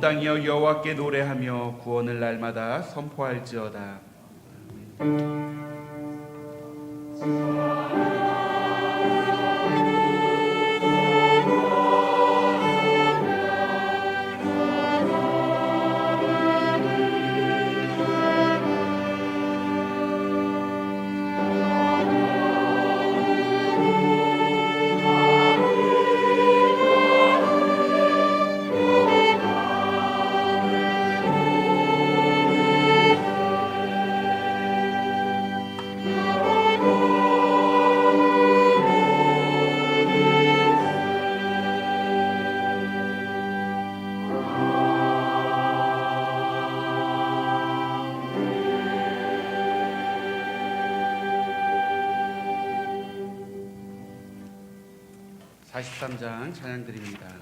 땅이여 여호와께 노래하며 구원을 날마다 선포할지어다. (43장) 찬양드립니다.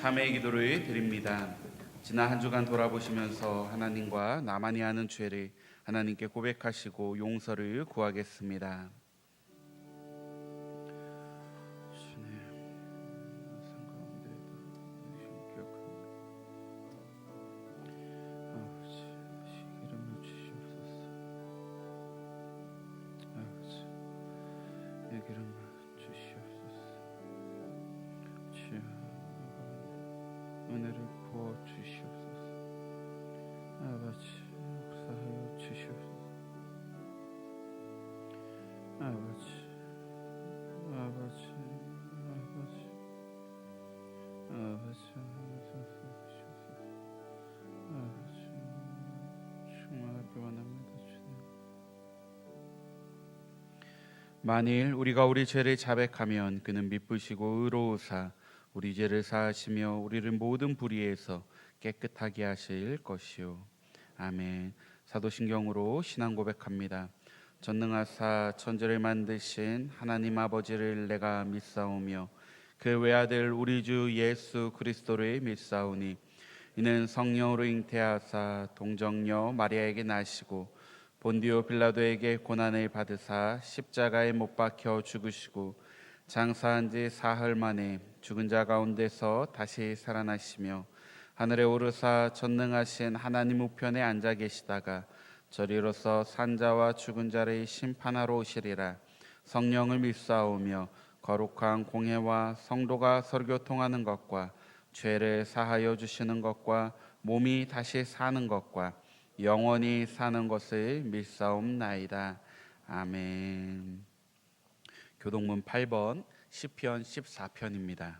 참회의 기도를 드립니다. 지난 한 주간 돌아보시면서 하나님과 나만이 아는 죄를 하나님께 고백하시고 용서를 구하겠습니다. 은혜를 부어 주시옵소서. 아버지 역사하여 주시옵소서. 아버지 아버지 아버지 아버지 아버지 충만하게 원합니다. 주님. 만일 우리가 우리 죄를 자백하면 그는 미쁘시고 의로우사 우리 죄를 사하시며 우리를 모든 불의에서 깨끗하게 하실 것이요. 아멘. 사도신경으로 신앙 고백합니다. 전능하사 천지를 만드신 하나님 아버지를 내가 믿사오며 그 외아들 우리 주 예수 그리스도를 믿사오니 이는 성령으로 잉태하사 동정녀 마리아에게 나시고 본디오 빌라도에게 고난을 받으사 십자가에 못 박혀 죽으시고 장사한 지 사흘 만에 죽은 자 가운데서 다시 살아나시며 하늘에 오르사 전능하신 하나님 우편에 앉아 계시다가 저리로서 산자와 죽은 자를 심판하러 오시리라. 성령을 믿사오며 거룩한 공회와 성도가 설교통하는 것과 죄를 사하여 주시는 것과 몸이 다시 사는 것과 영원히 사는 것을 믿사옵나이다. 아멘. 교동문 8번 시편 14편입니다.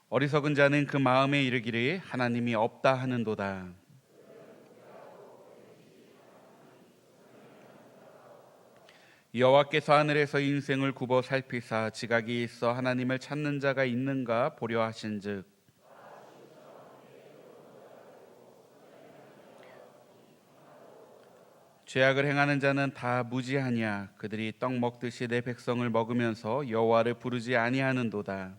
어리석은 자는 그 마음에 이르기를 하나님이 없다 하는도다. 여호와께서 하늘에서 인생을 굽어 살피사 지각이 있어 하나님을 찾는 자가 있는가 보려 하신즉 죄악을 행하는 자는 다 무지하냐. 그들이 떡 먹듯이 내 백성을 먹으면서 여호와를 부르지 아니하는도다.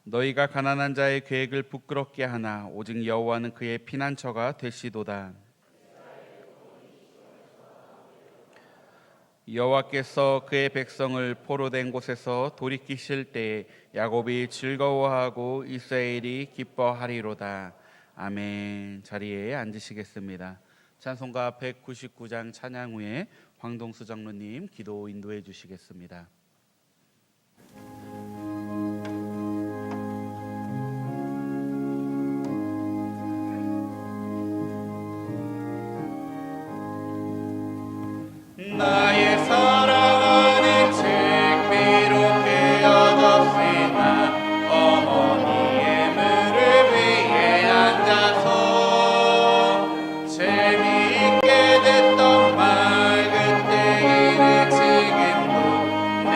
너희가 가난한 자의 계획을 부끄럽게 하나 오직 여호와는 그의 피난처가 되시도다. 여호와께서 그의 백성을 포로된 곳에서 돌이키실 때에 야곱이 즐거워하고 이스라엘이 기뻐하리로다. 아멘. 자리에 앉으시겠습니다. 찬송가 199장 찬양 후에 황동수 장로님 기도 인도해 주시겠습니다. 나의 사랑하는 책 비록 헤어졌으나 어머니의 무릎 위에 앉아서 재미있게 듣던 말 그때 일을 지금도 내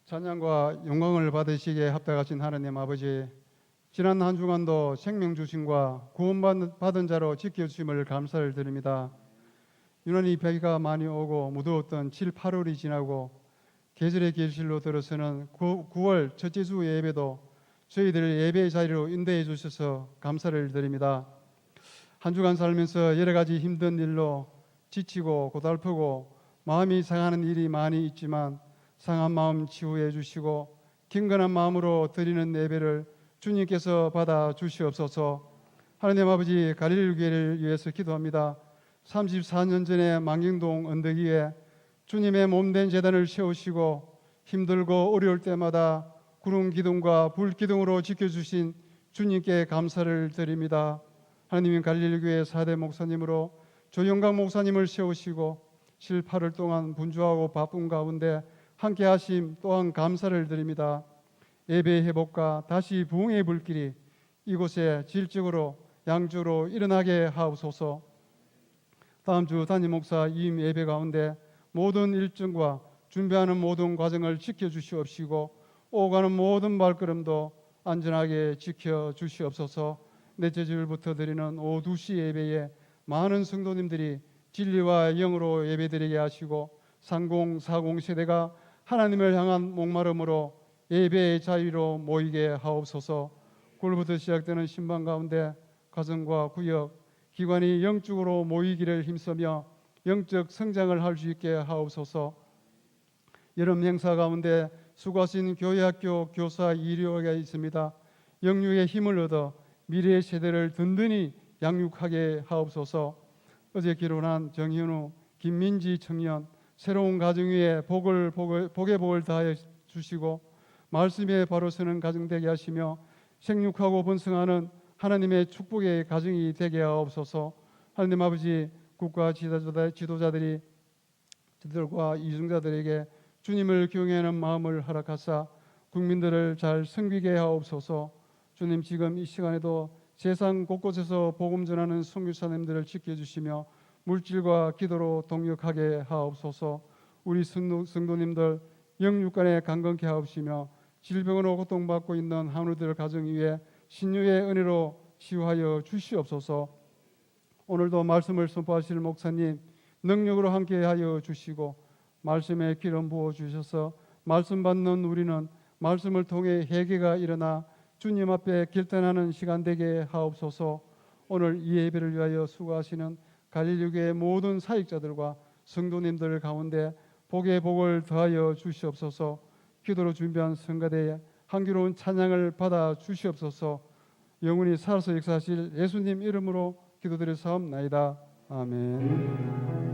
찬양과 영광을 받으시기에 합당하신 하나님 아버지, 지난 한 주간도 생명 주심과 구원받은 자로 지켜주심을 감사를 드립니다. 유난히 비가 많이 오고 무더웠던 7, 8월이 지나고 계절의 결실로 들어서는 9월 첫째 주 예배도 저희들을 예배의 자리로 인도해 주셔서 감사를 드립니다. 한 주간 살면서 여러 가지 힘든 일로 지치고 고달프고 마음이 상하는 일이 많이 있지만 상한 마음 치유해 주시고 경건한 마음으로 드리는 예배를 주님께서 받아 주시옵소서. 하나님 아버지, 갈릴리 교회를 위해서 기도합니다. 34년 전에 망경동 언덕 위에 주님의 몸된 제단을 세우시고 힘들고 어려울 때마다 구름 기둥과 불 기둥으로 지켜주신 주님께 감사를 드립니다. 하나님은 갈릴리 교회 4대 목사님으로 조영강 목사님을 세우시고 7, 8월 동안 분주하고 바쁜 가운데 함께 하심 또한 감사를 드립니다. 예배 회복과 다시 부흥의 불길이 이곳에 질적으로 양주로 일어나게 하옵소서. 다음 주 담임 목사 이임 예배 가운데 모든 일정과 준비하는 모든 과정을 지켜주시옵시고 오가는 모든 발걸음도 안전하게 지켜주시옵소서. 넷째 주일부터 드리는 오후 2시 예배에 많은 성도님들이 진리와 영으로 예배드리게 하시고 30, 40 세대가 하나님을 향한 목마름으로 예배의 자리로 모이게 하옵소서. 9월부터 시작되는 신방 가운데 가정과 구역, 기관이 영적으로 모이기를 힘쓰며 영적 성장을 할 수 있게 하옵소서. 여름 행사 가운데 수고하신 교회학교 교사 이료가 있습니다. 영육의 힘을 얻어 미래의 세대를 든든히 양육하게 하옵소서. 어제 결혼한 정현우, 김민지 청년 새로운 가정 위에 복의 복을 다해 주시고 말씀에 바로 서는 가정 되게 하시며 생육하고 번성하는 하나님의 축복의 가정이 되게 하옵소서. 하나님 아버지, 국가 지도자들과 이중자들에게 주님을 경외하는 마음을 허락하사 국민들을 잘 섬기게 하옵소서. 주님, 지금 이 시간에도 세상 곳곳에서 복음 전하는 선교사님들을 지켜주시며 물질과 기도로 동역하게 하옵소서. 우리 성도님들 영육간에 강건케 하옵시며 질병으로 고통받고 있는 한우들 가정 위에 신유의 은혜로 치유하여 주시옵소서. 오늘도 말씀을 선포하실 목사님 능력으로 함께하여 주시고 말씀에 기름 부어 주셔서 말씀 받는 우리는 말씀을 통해 회개가 일어나 주님 앞에 결단하는 시간 되게 하옵소서. 오늘 이 예배를 위하여 수고하시는 갈릴리 교회 모든 사역자들과 성도님들 가운데 복의 복을 더하여 주시옵소서. 기도로 준비한 성가대에 향기로운 찬양을 받아 주시옵소서. 영원히 살아서 역사하실 예수님 이름으로 기도드리사옵나이다. 아멘.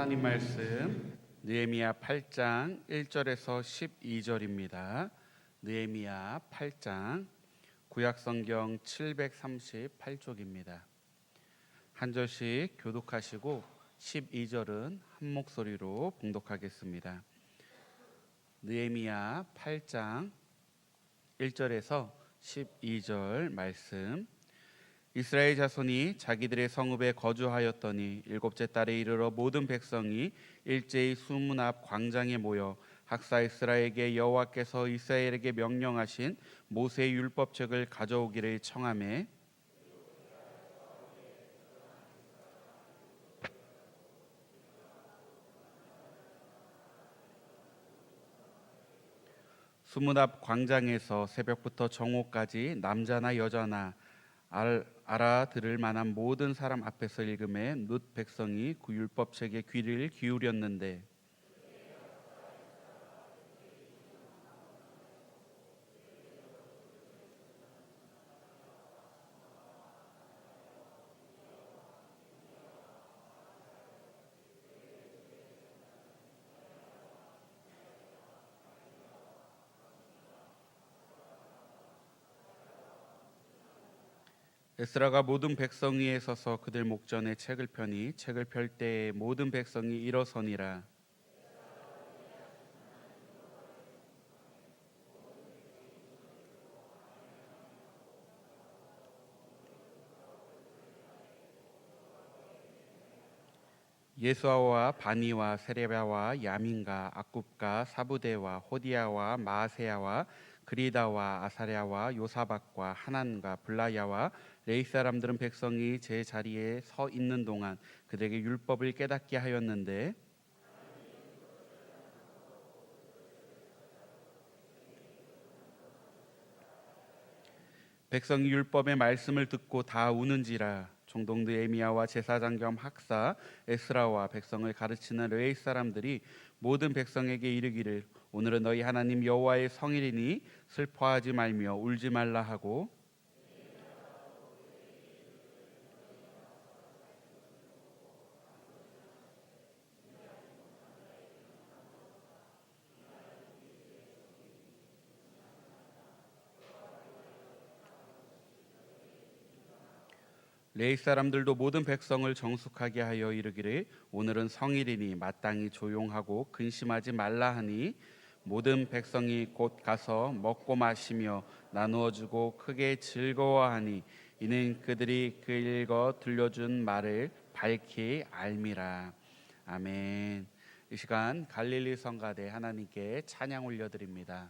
하나님 말씀 느헤미야 8장 1절에서 12절입니다. 느헤미야 8장 구약성경 738쪽입니다. 한 절씩 교독하시고 12절은 한 목소리로 봉독하겠습니다. 느헤미야 8장 1절에서 12절 말씀. 이스라엘 자손이 자기들의 성읍에 거주하였더니 일곱째 달에 이르러 모든 백성이 일제히 수문 앞 광장에 모여 학사에스라에게 여호와께서 이스라엘에게 명령하신 모세의 율법책을 가져오기를 청하매 수문 앞 광장에서 새벽부터 정오까지 남자나 여자나 알아들을 만한 모든 사람 앞에서 읽음에 뭇 백성이 그 율법책에 귀를 기울였는데 에스라가 모든 백성 위에 서서 그들 목전에 책을 펴니 책을 펼 때에 모든 백성이 일어서니라. 예수아와 바니와 세레바와 야민과 악굽과 사부대와 호디야와 마아세야와 그리다와 아사랴와 요사박과 하난과 블라야와 레이 사람들은 백성이 제 자리에 서 있는 동안 그들에게 율법을 깨닫게 하였는데 백성이 율법의 말씀을 듣고 다 우는지라. 총독 느헤미야와 제사장 겸 학사 에스라와 백성을 가르치는 레위 사람들이 모든 백성에게 이르기를 오늘은 너희 하나님 여호와의 성일이니 슬퍼하지 말며 울지 말라 하고 레위 사람들도 모든 백성을 정숙하게 하여 이르기를 오늘은 성일이니 마땅히 조용하고 근심하지 말라 하니 모든 백성이 곧 가서 먹고 마시며 나누어 주고 크게 즐거워하니 이는 그들이 그 읽어 들려준 말을 밝히 알미라. 아멘. 이 시간 갈릴리 성가대 하나님께 찬양 올려드립니다.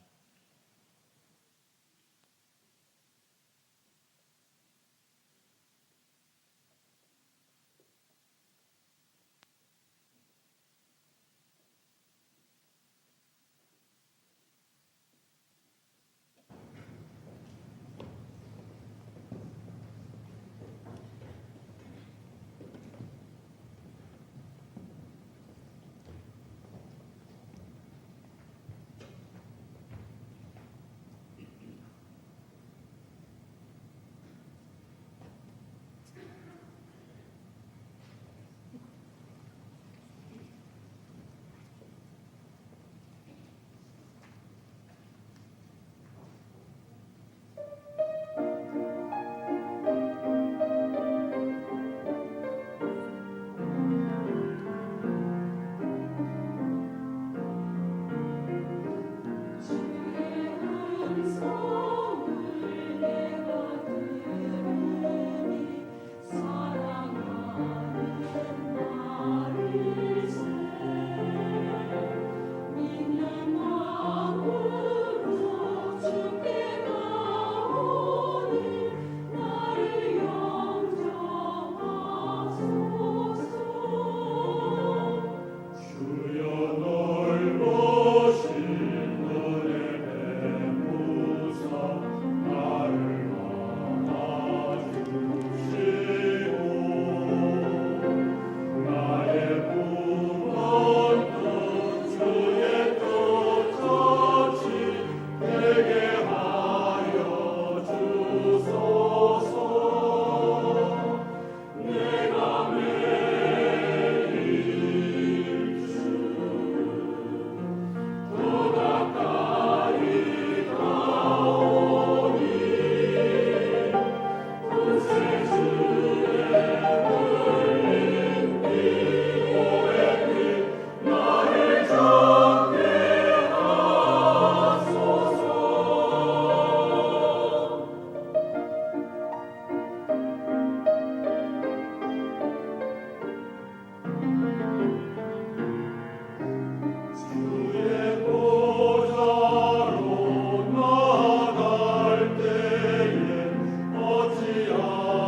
어찌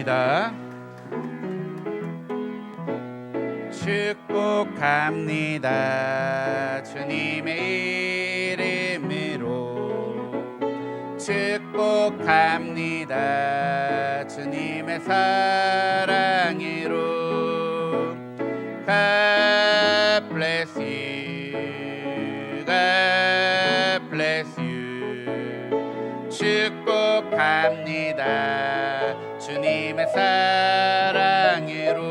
축복합니다. 축복합니다. 주님의 이름으로 축복합니다. 주님의 사랑으로 God bless you. God bless you. 축복합니다. 주님의 사랑으로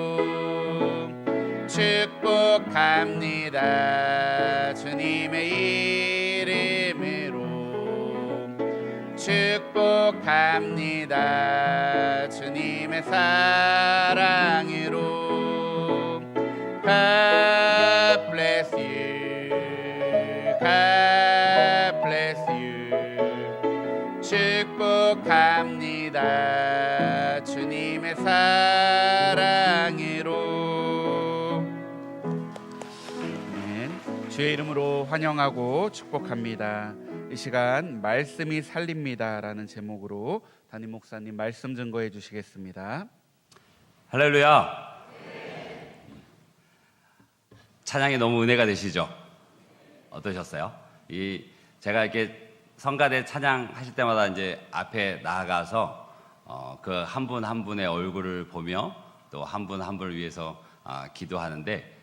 축복합니다. 주님의 이름으로 축복합니다. 주님의 사랑으로 God bless you. God bless you. 축복합니다. 주님의 사랑으로. 아멘. 주의 이름으로 환영하고 축복합니다. 이 시간 말씀이 살립니다라는 제목으로 담임 목사님 말씀 증거해 주시겠습니다. 할렐루야. 찬양이 너무 은혜가 되시죠? 어떠셨어요? 제가 이렇게 성가대 찬양 하실 때마다 이제 앞에 나아가서 그 한 분 한 분의 얼굴을 보며 또 한 분 한 분을 위해서 기도하는데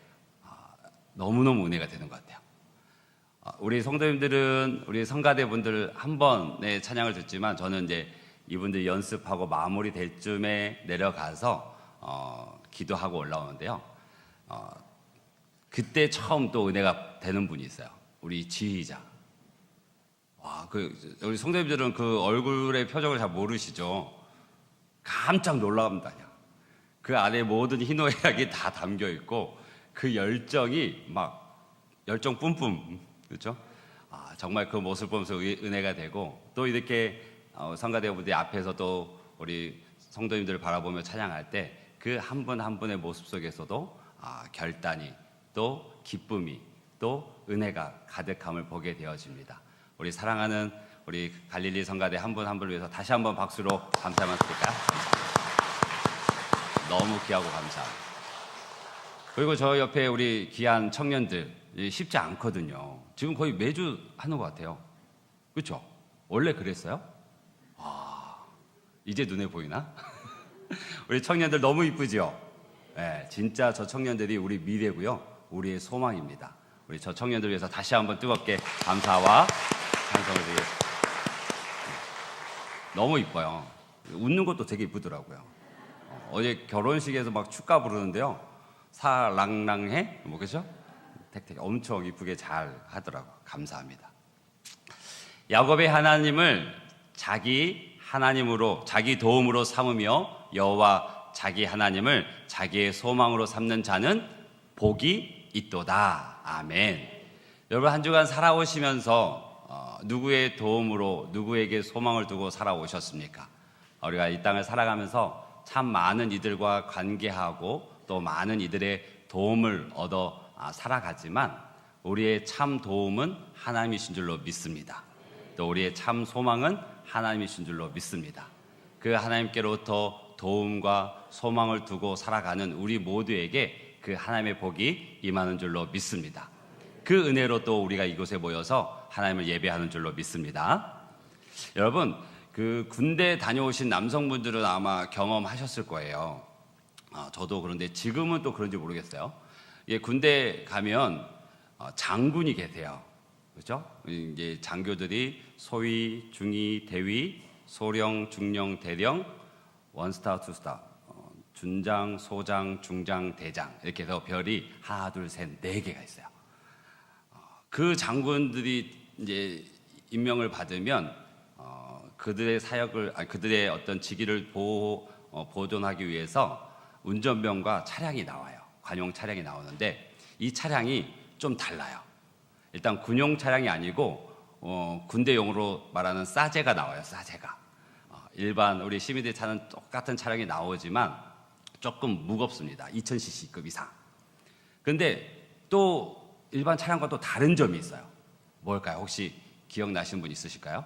너무너무 은혜가 되는 것 같아요. 우리 성도님들은 우리 성가대 분들 한 번의 찬양을 듣지만 저는 이제 이분들 연습하고 마무리 될 쯤에 내려가서 기도하고 올라오는데요. 그때 처음 또 은혜가 되는 분이 있어요. 우리 지휘자. 와, 우리 성도님들은 그 얼굴의 표정을 잘 모르시죠? 깜짝 놀랍니다. 그 안에 모든 희노애락이 다 담겨 있고 그 열정이 막 열정 뿜뿜, 그렇죠? 정말 그 모습을 보면서 은혜가 되고 또 이렇게 성가대분들 앞에서 또 우리 성도님들을 바라보며 찬양할 때 그 한 분 한 분의 모습 속에서도 결단이 또 기쁨이 또 은혜가 가득함을 보게 되어집니다. 우리 사랑하는 우리 갈릴리 성가대 한 분 한 분을 위해서 다시 한번 박수로 감사 한번 드릴까요? 너무 귀하고 감사합니다. 그리고 저 옆에 우리 귀한 청년들 쉽지 않거든요. 지금 거의 매주 하는 것 같아요. 그렇죠? 원래 그랬어요? 이제 눈에 보이나? 우리 청년들 너무 이쁘죠? 네, 진짜 저 청년들이 우리 미래고요. 우리의 소망입니다. 우리 저 청년들 위해서 다시 한번 뜨겁게 감사와 찬송을 드리겠습니다. 너무 이뻐요. 웃는 것도 되게 이쁘더라고요. 어제 결혼식에서 막 축가 부르는데요. 사랑랑해? 뭐겠죠? 택택 엄청 이쁘게 잘 하더라고요. 감사합니다. 야곱의 하나님을 자기 하나님으로 자기 도움으로 삼으며 여호와 자기 하나님을 자기의 소망으로 삼는 자는 복이 있도다. 아멘. 여러분 한 주간 살아오시면서 누구의 도움으로 누구에게 소망을 두고 살아오셨습니까? 우리가 이 땅을 살아가면서 참 많은 이들과 관계하고 또 많은 이들의 도움을 얻어 살아가지만 우리의 참 도움은 하나님이신 줄로 믿습니다. 또 우리의 참 소망은 하나님이신 줄로 믿습니다. 그 하나님께로부터 도움과 소망을 두고 살아가는 우리 모두에게 그 하나님의 복이 임하는 줄로 믿습니다. 그 은혜로 또 우리가 이곳에 모여서 하나님을 예배하는 줄로 믿습니다. 여러분, 그 군대 다녀오신 남성분들은 아마 경험하셨을 거예요. 저도 그런데 지금은 또 그런지 모르겠어요. 군대 가면 장군이 계세요. 그렇죠? 이제 장교들이 소위, 중위, 대위, 소령, 중령, 대령, 원스타, 투스타, 준장, 소장, 중장, 대장 이렇게 해서 별이 하나, 둘, 셋, 4개가 있어요. 그 장군들이 이제 임명을 받으면 그들의 사역을 그들의 어떤 직위를 보존하기 위해서 운전병과 차량이 나와요. 관용 차량이 나오는데 이 차량이 좀 달라요. 일단 군용 차량이 아니고 군대용으로 말하는 싸제가 나와요. 싸제가 일반 우리 시민들이 타는 똑같은 차량이 나오지만 조금 무겁습니다. 2000cc급 이상. 근데 또 일반 차량과 또 다른 점이 있어요. 뭘까요? 혹시 기억나시는 분 있으실까요?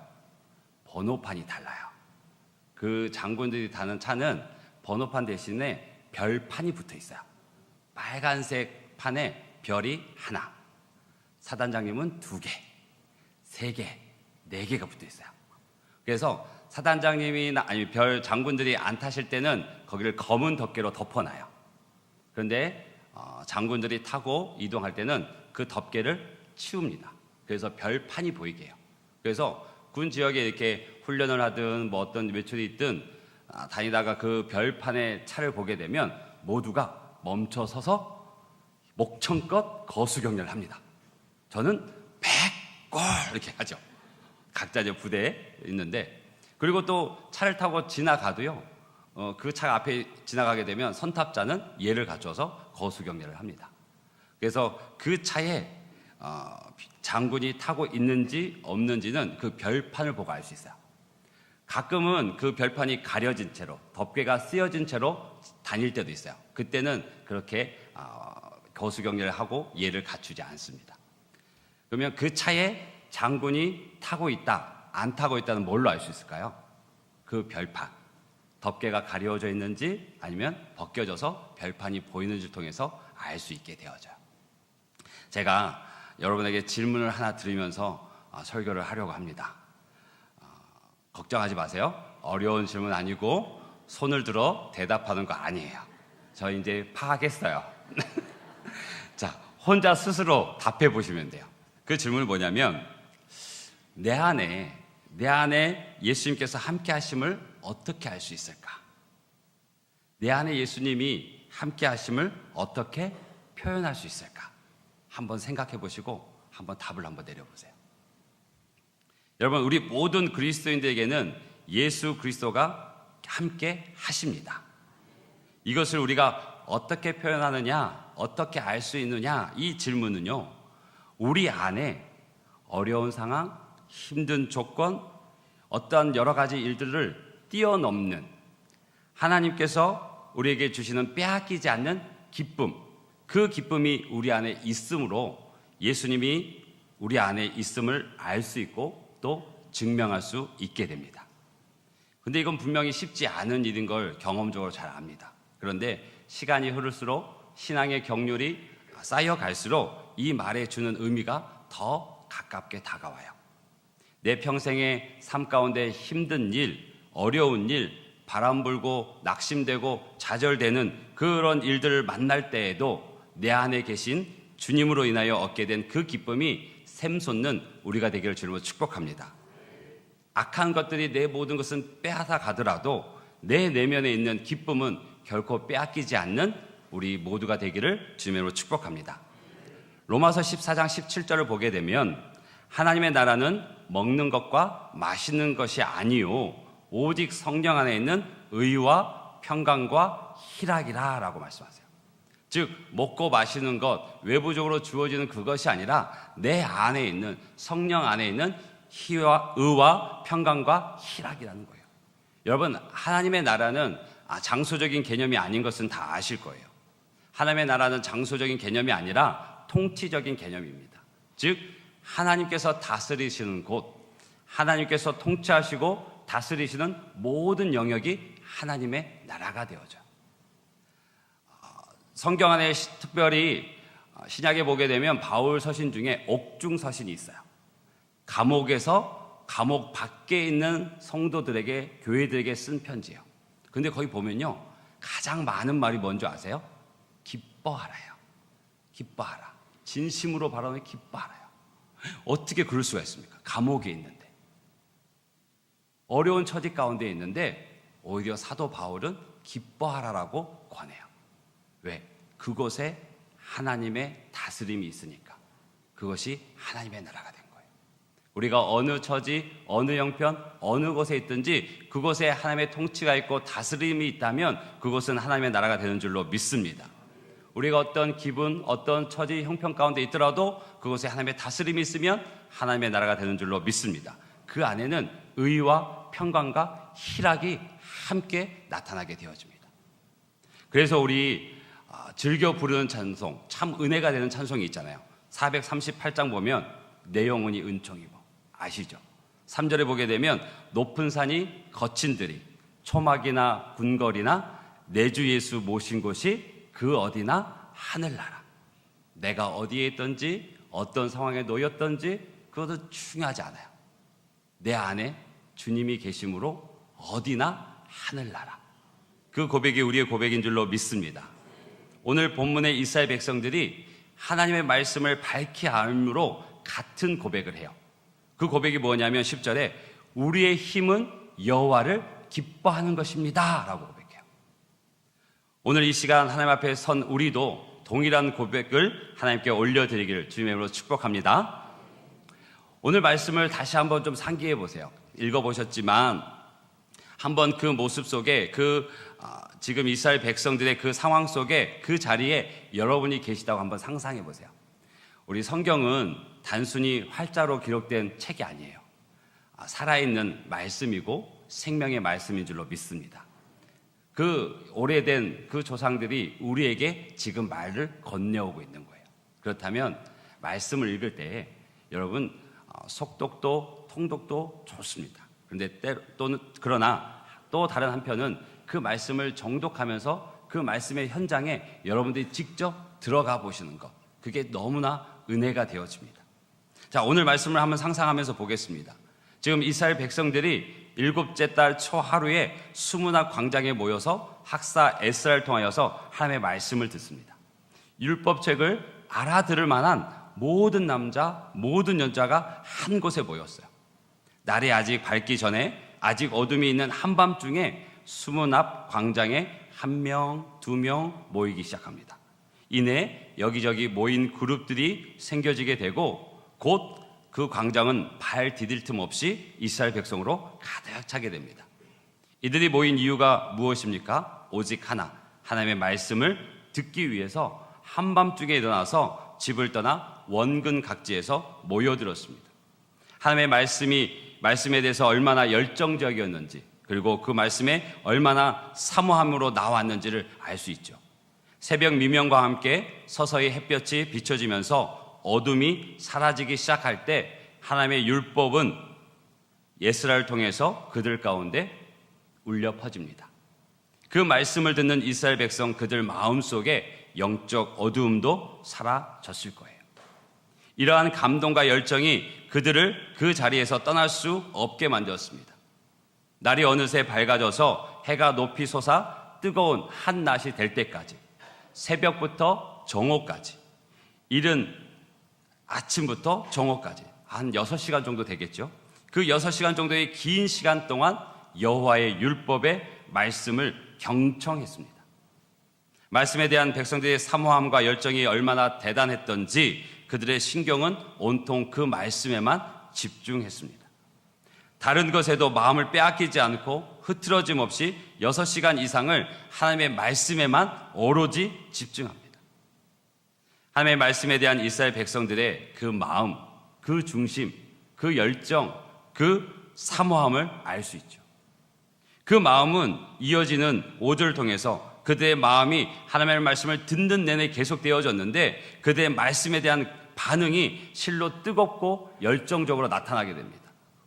번호판이 달라요. 그 장군들이 타는 차는 번호판 대신에 별판이 붙어 있어요. 빨간색 판에 별이 하나, 사단장님은 2개, 3개, 4개가 붙어 있어요. 그래서 사단장님이나 아니 별 장군들이 안 타실 때는 거기를 검은 덮개로 덮어놔요. 그런데 장군들이 타고 이동할 때는 그 덮개를 치웁니다. 그래서 별판이 보이게 해요. 그래서 군 지역에 이렇게 훈련을 하든 뭐 어떤 외출이 있든 다니다가 그 별판에 차를 보게 되면 모두가 멈춰 서서 목청껏 거수경례를 합니다. 저는 100골 이렇게 하죠. 각자 이제 부대에 있는데, 그리고 또 차를 타고 지나가도요, 그 차 앞에 지나가게 되면 선탑자는 예를 갖춰서 거수경례를 합니다. 그래서 그 차에 장군이 타고 있는지 없는지는 그 별판을 보고 알 수 있어요. 가끔은 그 별판이 가려진 채로, 덮개가 쓰여진 채로 다닐 때도 있어요. 그때는 그렇게 거수경례를 하고 예를 갖추지 않습니다. 그러면 그 차에 장군이 타고 있다, 안 타고 있다는 뭘로 알 수 있을까요? 그 별판, 덮개가 가려져 있는지 아니면 벗겨져서 별판이 보이는지를 통해서 알 수 있게 되어져요. 제가 여러분에게 질문을 하나 드리면서 설교를 하려고 합니다. 걱정하지 마세요. 어려운 질문 아니고 손을 들어 대답하는 거 아니에요. 저 이제 파악했어요. 자, 혼자 스스로 답해 보시면 돼요. 그 질문은 뭐냐면, 내 안에 예수님께서 함께 하심을 어떻게 알 수 있을까? 내 안에 예수님이 함께 하심을 어떻게 표현할 수 있을까? 한번 생각해 보시고 한번 답을 한번 내려보세요. 여러분, 우리 모든 그리스도인들에게는 예수 그리스도가 함께 하십니다. 이것을 우리가 어떻게 표현하느냐, 어떻게 알 수 있느냐, 이 질문은요, 우리 안에 어려운 상황, 힘든 조건, 어떠한 여러 가지 일들을 뛰어넘는 하나님께서 우리에게 주시는 빼앗기지 않는 기쁨, 그 기쁨이 우리 안에 있으므로 예수님이 우리 안에 있음을 알 수 있고 또 증명할 수 있게 됩니다. 근데 이건 분명히 쉽지 않은 일인 걸 경험적으로 잘 압니다. 그런데 시간이 흐를수록 신앙의 경륜이 쌓여갈수록 이 말에 주는 의미가 더 가깝게 다가와요. 내 평생의 삶 가운데 힘든 일, 어려운 일, 바람 불고 낙심되고 좌절되는 그런 일들을 만날 때에도 내 안에 계신 주님으로 인하여 얻게 된 그 기쁨이 샘솟는 우리가 되기를 주님으로 축복합니다. 악한 것들이 내 모든 것은 빼앗아 가더라도 내 내면에 있는 기쁨은 결코 빼앗기지 않는 우리 모두가 되기를 주님으로 축복합니다. 로마서 14장 17절을 보게 되면 하나님의 나라는 먹는 것과 마시는 것이 아니요 오직 성령 안에 있는 의와 평강과 희락이라 라고 말씀하세요. 즉 먹고 마시는 것, 외부적으로 주어지는 그것이 아니라 내 안에 있는, 성령 안에 있는 의와 평강과 희락이라는 거예요. 여러분, 하나님의 나라는 장소적인 개념이 아닌 것은 다 아실 거예요. 하나님의 나라는 장소적인 개념이 아니라 통치적인 개념입니다. 즉 하나님께서 다스리시는 곳, 하나님께서 통치하시고 다스리시는 모든 영역이 하나님의 나라가 되어져요. 성경 안에 특별히 신약에 보게 되면 바울 서신 중에 옥중 서신이 있어요. 감옥에서 감옥 밖에 있는 성도들에게, 교회들에게 쓴 편지예요. 근데 거기 보면요, 가장 많은 말이 뭔지 아세요? 기뻐하라요. 기뻐하라. 진심으로 바라는 기뻐하라요. 어떻게 그럴 수가 있습니까? 감옥에 있는데, 어려운 처지 가운데 있는데 오히려 사도 바울은 기뻐하라라고 권해요. 왜? 그곳에 하나님의 다스림이 있으니까. 그것이 하나님의 나라가 된 거예요. 우리가 어느 처지, 어느 형편, 어느 곳에 있든지 그곳에 하나님의 통치가 있고 다스림이 있다면 그곳은 하나님의 나라가 되는 줄로 믿습니다. 우리가 어떤 기분, 어떤 처지, 형편 가운데 있더라도 그곳에 하나님의 다스림이 있으면 하나님의 나라가 되는 줄로 믿습니다. 그 안에는 의와 평강과 희락이 함께 나타나게 되어집니다. 그래서 우리 즐겨 부르는 찬송, 참 은혜가 되는 찬송이 있잖아요. 438장 보면 내 영혼이 은총이고, 아시죠? 3절에 보게 되면 높은 산이 거친 들이 초막이나 군거리나 내 주 예수 모신 곳이 그 어디나 하늘나라. 내가 어디에 있든지 어떤 상황에 놓였든지 그것도 중요하지 않아요. 내 안에 주님이 계심으로 어디나 하늘나라. 그 고백이 우리의 고백인 줄로 믿습니다. 오늘 본문의 이스라엘 백성들이 하나님의 말씀을 밝히 알므로 같은 고백을 해요. 그 고백이 뭐냐면 10절에 우리의 힘은 여호와를 기뻐하는 것입니다 라고 고백해요. 오늘 이 시간 하나님 앞에 선 우리도 동일한 고백을 하나님께 올려드리기를 주님의 이름으로 축복합니다. 오늘 말씀을 다시 한번 좀 상기해 보세요. 읽어보셨지만 한번 그 모습 속에 지금 이스라엘 백성들의 그 상황 속에 그 자리에 여러분이 계시다고 한번 상상해 보세요. 우리 성경은 단순히 활자로 기록된 책이 아니에요. 살아있는 말씀이고 생명의 말씀인 줄로 믿습니다. 그 오래된 그 조상들이 우리에게 지금 말을 건네오고 있는 거예요. 그렇다면 말씀을 읽을 때 여러분 속독도 통독도 좋습니다. 그러나 또 다른 한편은 그 말씀을 정독하면서 그 말씀의 현장에 여러분들이 직접 들어가 보시는 것, 그게 너무나 은혜가 되어집니다. 자, 오늘 말씀을 한번 상상하면서 보겠습니다. 지금 이스라엘 백성들이 7째 달 초 하루에 수문학 광장에 모여서 학사 에스라를 통하여서 하나님의 말씀을 듣습니다. 율법책을 알아들을 만한 모든 남자, 모든 여자가 한 곳에 모였어요. 날이 아직 밝기 전에 아직 어둠이 있는 한밤중에 수문 앞 광장에 1명, 2명 모이기 시작합니다. 이내 여기저기 모인 그룹들이 생겨지게 되고 곧 그 광장은 발 디딜 틈 없이 이스라엘 백성으로 가득 차게 됩니다. 이들이 모인 이유가 무엇입니까? 오직 하나, 하나님의 말씀을 듣기 위해서 한밤중에 일어나서 집을 떠나 원근 각지에서 모여들었습니다. 하나님의 말씀에 대해서 얼마나 열정적이었는지, 그리고 그 말씀에 얼마나 사모함으로 나왔는지를 알 수 있죠. 새벽 미명과 함께 서서히 햇볕이 비춰지면서 어둠이 사라지기 시작할 때 하나님의 율법은 예스라를 통해서 그들 가운데 울려 퍼집니다. 그 말씀을 듣는 이스라엘 백성 그들 마음속에 영적 어두움도 사라졌을 거예요. 이러한 감동과 열정이 그들을 그 자리에서 떠날 수 없게 만들었습니다. 날이 어느새 밝아져서 해가 높이 솟아 뜨거운 한낮이 될 때까지, 새벽부터 정오까지, 이른 아침부터 정오까지 한 6시간 정도 되겠죠. 그 6시간 정도의 긴 시간 동안 여호와의 율법의 말씀을 경청했습니다. 말씀에 대한 백성들의 사모함과 열정이 얼마나 대단했던지 그들의 신경은 온통 그 말씀에만 집중했습니다. 다른 것에도 마음을 빼앗기지 않고 흐트러짐 없이 6시간 이상을 하나님의 말씀에만 오로지 집중합니다. 하나님의 말씀에 대한 이스라엘 백성들의 그 마음, 그 중심, 그 열정, 그 사모함을 알 수 있죠. 그 마음은 이어지는 5절을 통해서 그들의 마음이 하나님의 말씀을 듣는 내내 계속되어졌는데 그들의 말씀에 대한 반응이 실로 뜨겁고 열정적으로 나타나게 됩니다.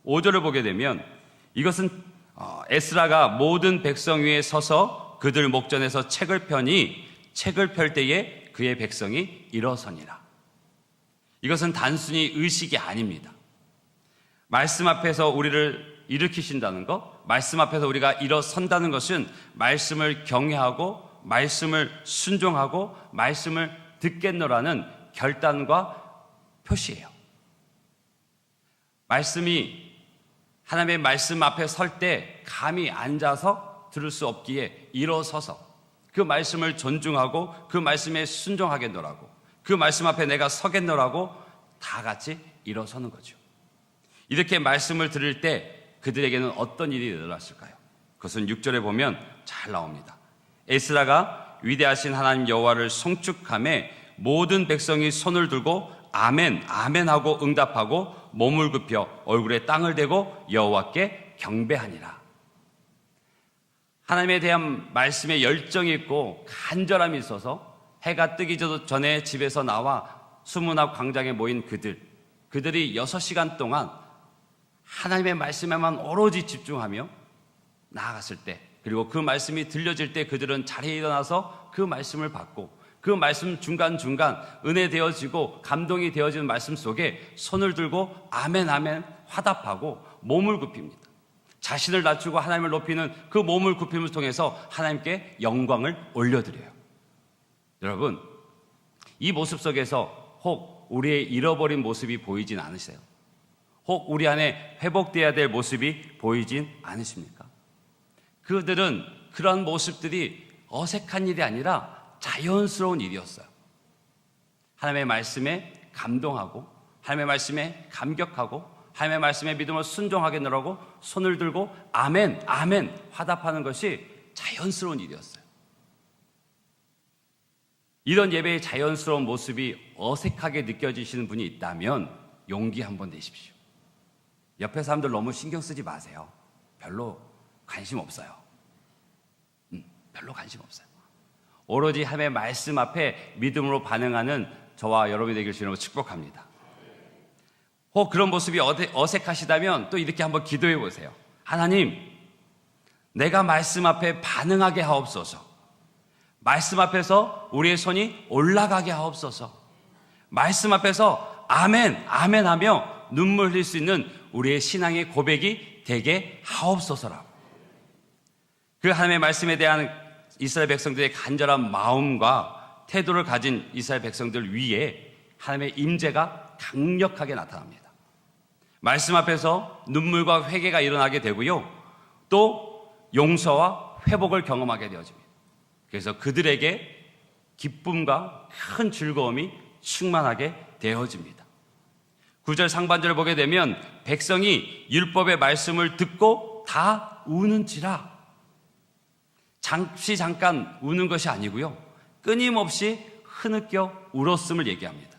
5절을 보게 되면 이것은 에스라가 모든 백성 위에 서서 그들 목전에서 책을 펴니 책을 펼 때에 그의 백성이 일어서니라. 이것은 단순히 의식이 아닙니다. 말씀 앞에서 우리를 일으키신다는 것, 말씀 앞에서 우리가 일어선다는 것은 말씀을 경외하고 말씀을 순종하고 말씀을 듣겠노라는 결단과 표시예요. 말씀이 하나님의 말씀 앞에 설 때 감히 앉아서 들을 수 없기에 일어서서 그 말씀을 존중하고 그 말씀에 순종하겠노라고, 그 말씀 앞에 내가 서겠노라고 다 같이 일어서는 거죠. 이렇게 말씀을 들을 때 그들에게는 어떤 일이 일어났을까요? 그것은 6절에 보면 잘 나옵니다. 에스라가 위대하신 하나님 여호와를 송축하며 모든 백성이 손을 들고 아멘, 아멘 하고 응답하고 몸을 굽혀 얼굴에 땅을 대고 여호와께 경배하니라. 하나님에 대한 말씀에 열정이 있고 간절함이 있어서 해가 뜨기 전에 집에서 나와 수문 앞 광장에 모인 그들이 6시간 동안 하나님의 말씀에만 오로지 집중하며 나아갔을 때 그리고 그 말씀이 들려질 때 그들은 자리에 일어나서 그 말씀을 받고 그 말씀 중간중간 은혜 되어지고 감동이 되어지는 말씀 속에 손을 들고 아멘 아멘 화답하고 몸을 굽힙니다. 자신을 낮추고 하나님을 높이는 그 몸을 굽힘을 통해서 하나님께 영광을 올려드려요. 여러분, 이 모습 속에서 혹 우리의 잃어버린 모습이 보이진 않으세요? 혹 우리 안에 회복되어야 될 모습이 보이진 않으십니까? 그들은 그런 모습들이 어색한 일이 아니라 자연스러운 일이었어요. 하나님의 말씀에 감동하고 하나님의 말씀에 감격하고 하나님의 말씀에 믿음을 순종하게 하라고 손을 들고 아멘 아멘 화답하는 것이 자연스러운 일이었어요. 이런 예배의 자연스러운 모습이 어색하게 느껴지시는 분이 있다면 용기 한번 내십시오. 옆에 사람들 너무 신경 쓰지 마세요. 별로 관심 없어요. 별로 관심 없어요. 오로지 하나님의 말씀 앞에 믿음으로 반응하는 저와 여러분이 되길 주님으로 축복합니다. 혹 그런 모습이 어색하시다면 또 이렇게 한번 기도해 보세요. 하나님, 내가 말씀 앞에 반응하게 하옵소서. 말씀 앞에서 우리의 손이 올라가게 하옵소서. 말씀 앞에서 아멘, 아멘 하며 눈물 흘릴 수 있는 우리의 신앙의 고백이 되게 하옵소서라고. 그 하나님의 말씀에 대한 이스라엘 백성들의 간절한 마음과 태도를 가진 이스라엘 백성들 위에 하나님의 임재가 강력하게 나타납니다. 말씀 앞에서 눈물과 회개가 일어나게 되고요. 또 용서와 회복을 경험하게 되어집니다. 그래서 그들에게 기쁨과 큰 즐거움이 충만하게 되어집니다. 9절 상반절을 보게 되면 백성이 율법의 말씀을 듣고 다 우는지라. 잠시 잠깐 우는 것이 아니고요. 끊임없이 흐느껴 울었음을 얘기합니다.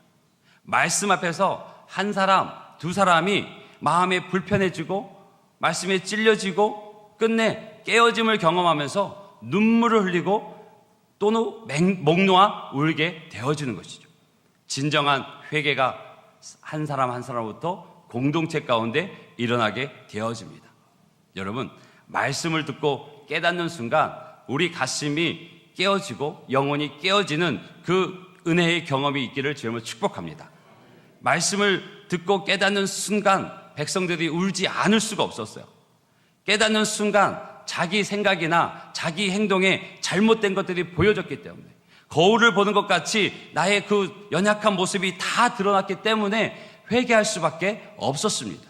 말씀 앞에서 한 사람, 두 사람이 마음에 불편해지고 말씀에 찔려지고 끝내 깨어짐을 경험하면서 눈물을 흘리고 또는 목 놓아 울게 되어지는 것이죠. 진정한 회개가 한 사람 한 사람부터 공동체 가운데 일어나게 되어집니다. 여러분, 말씀을 듣고 깨닫는 순간 우리 가슴이 깨어지고 영혼이 깨어지는 그 은혜의 경험이 있기를 주님을 축복합니다. 말씀을 듣고 깨닫는 순간 백성들이 울지 않을 수가 없었어요. 깨닫는 순간 자기 생각이나 자기 행동에 잘못된 것들이 보여졌기 때문에, 거울을 보는 것 같이 나의 그 연약한 모습이 다 드러났기 때문에 회개할 수밖에 없었습니다.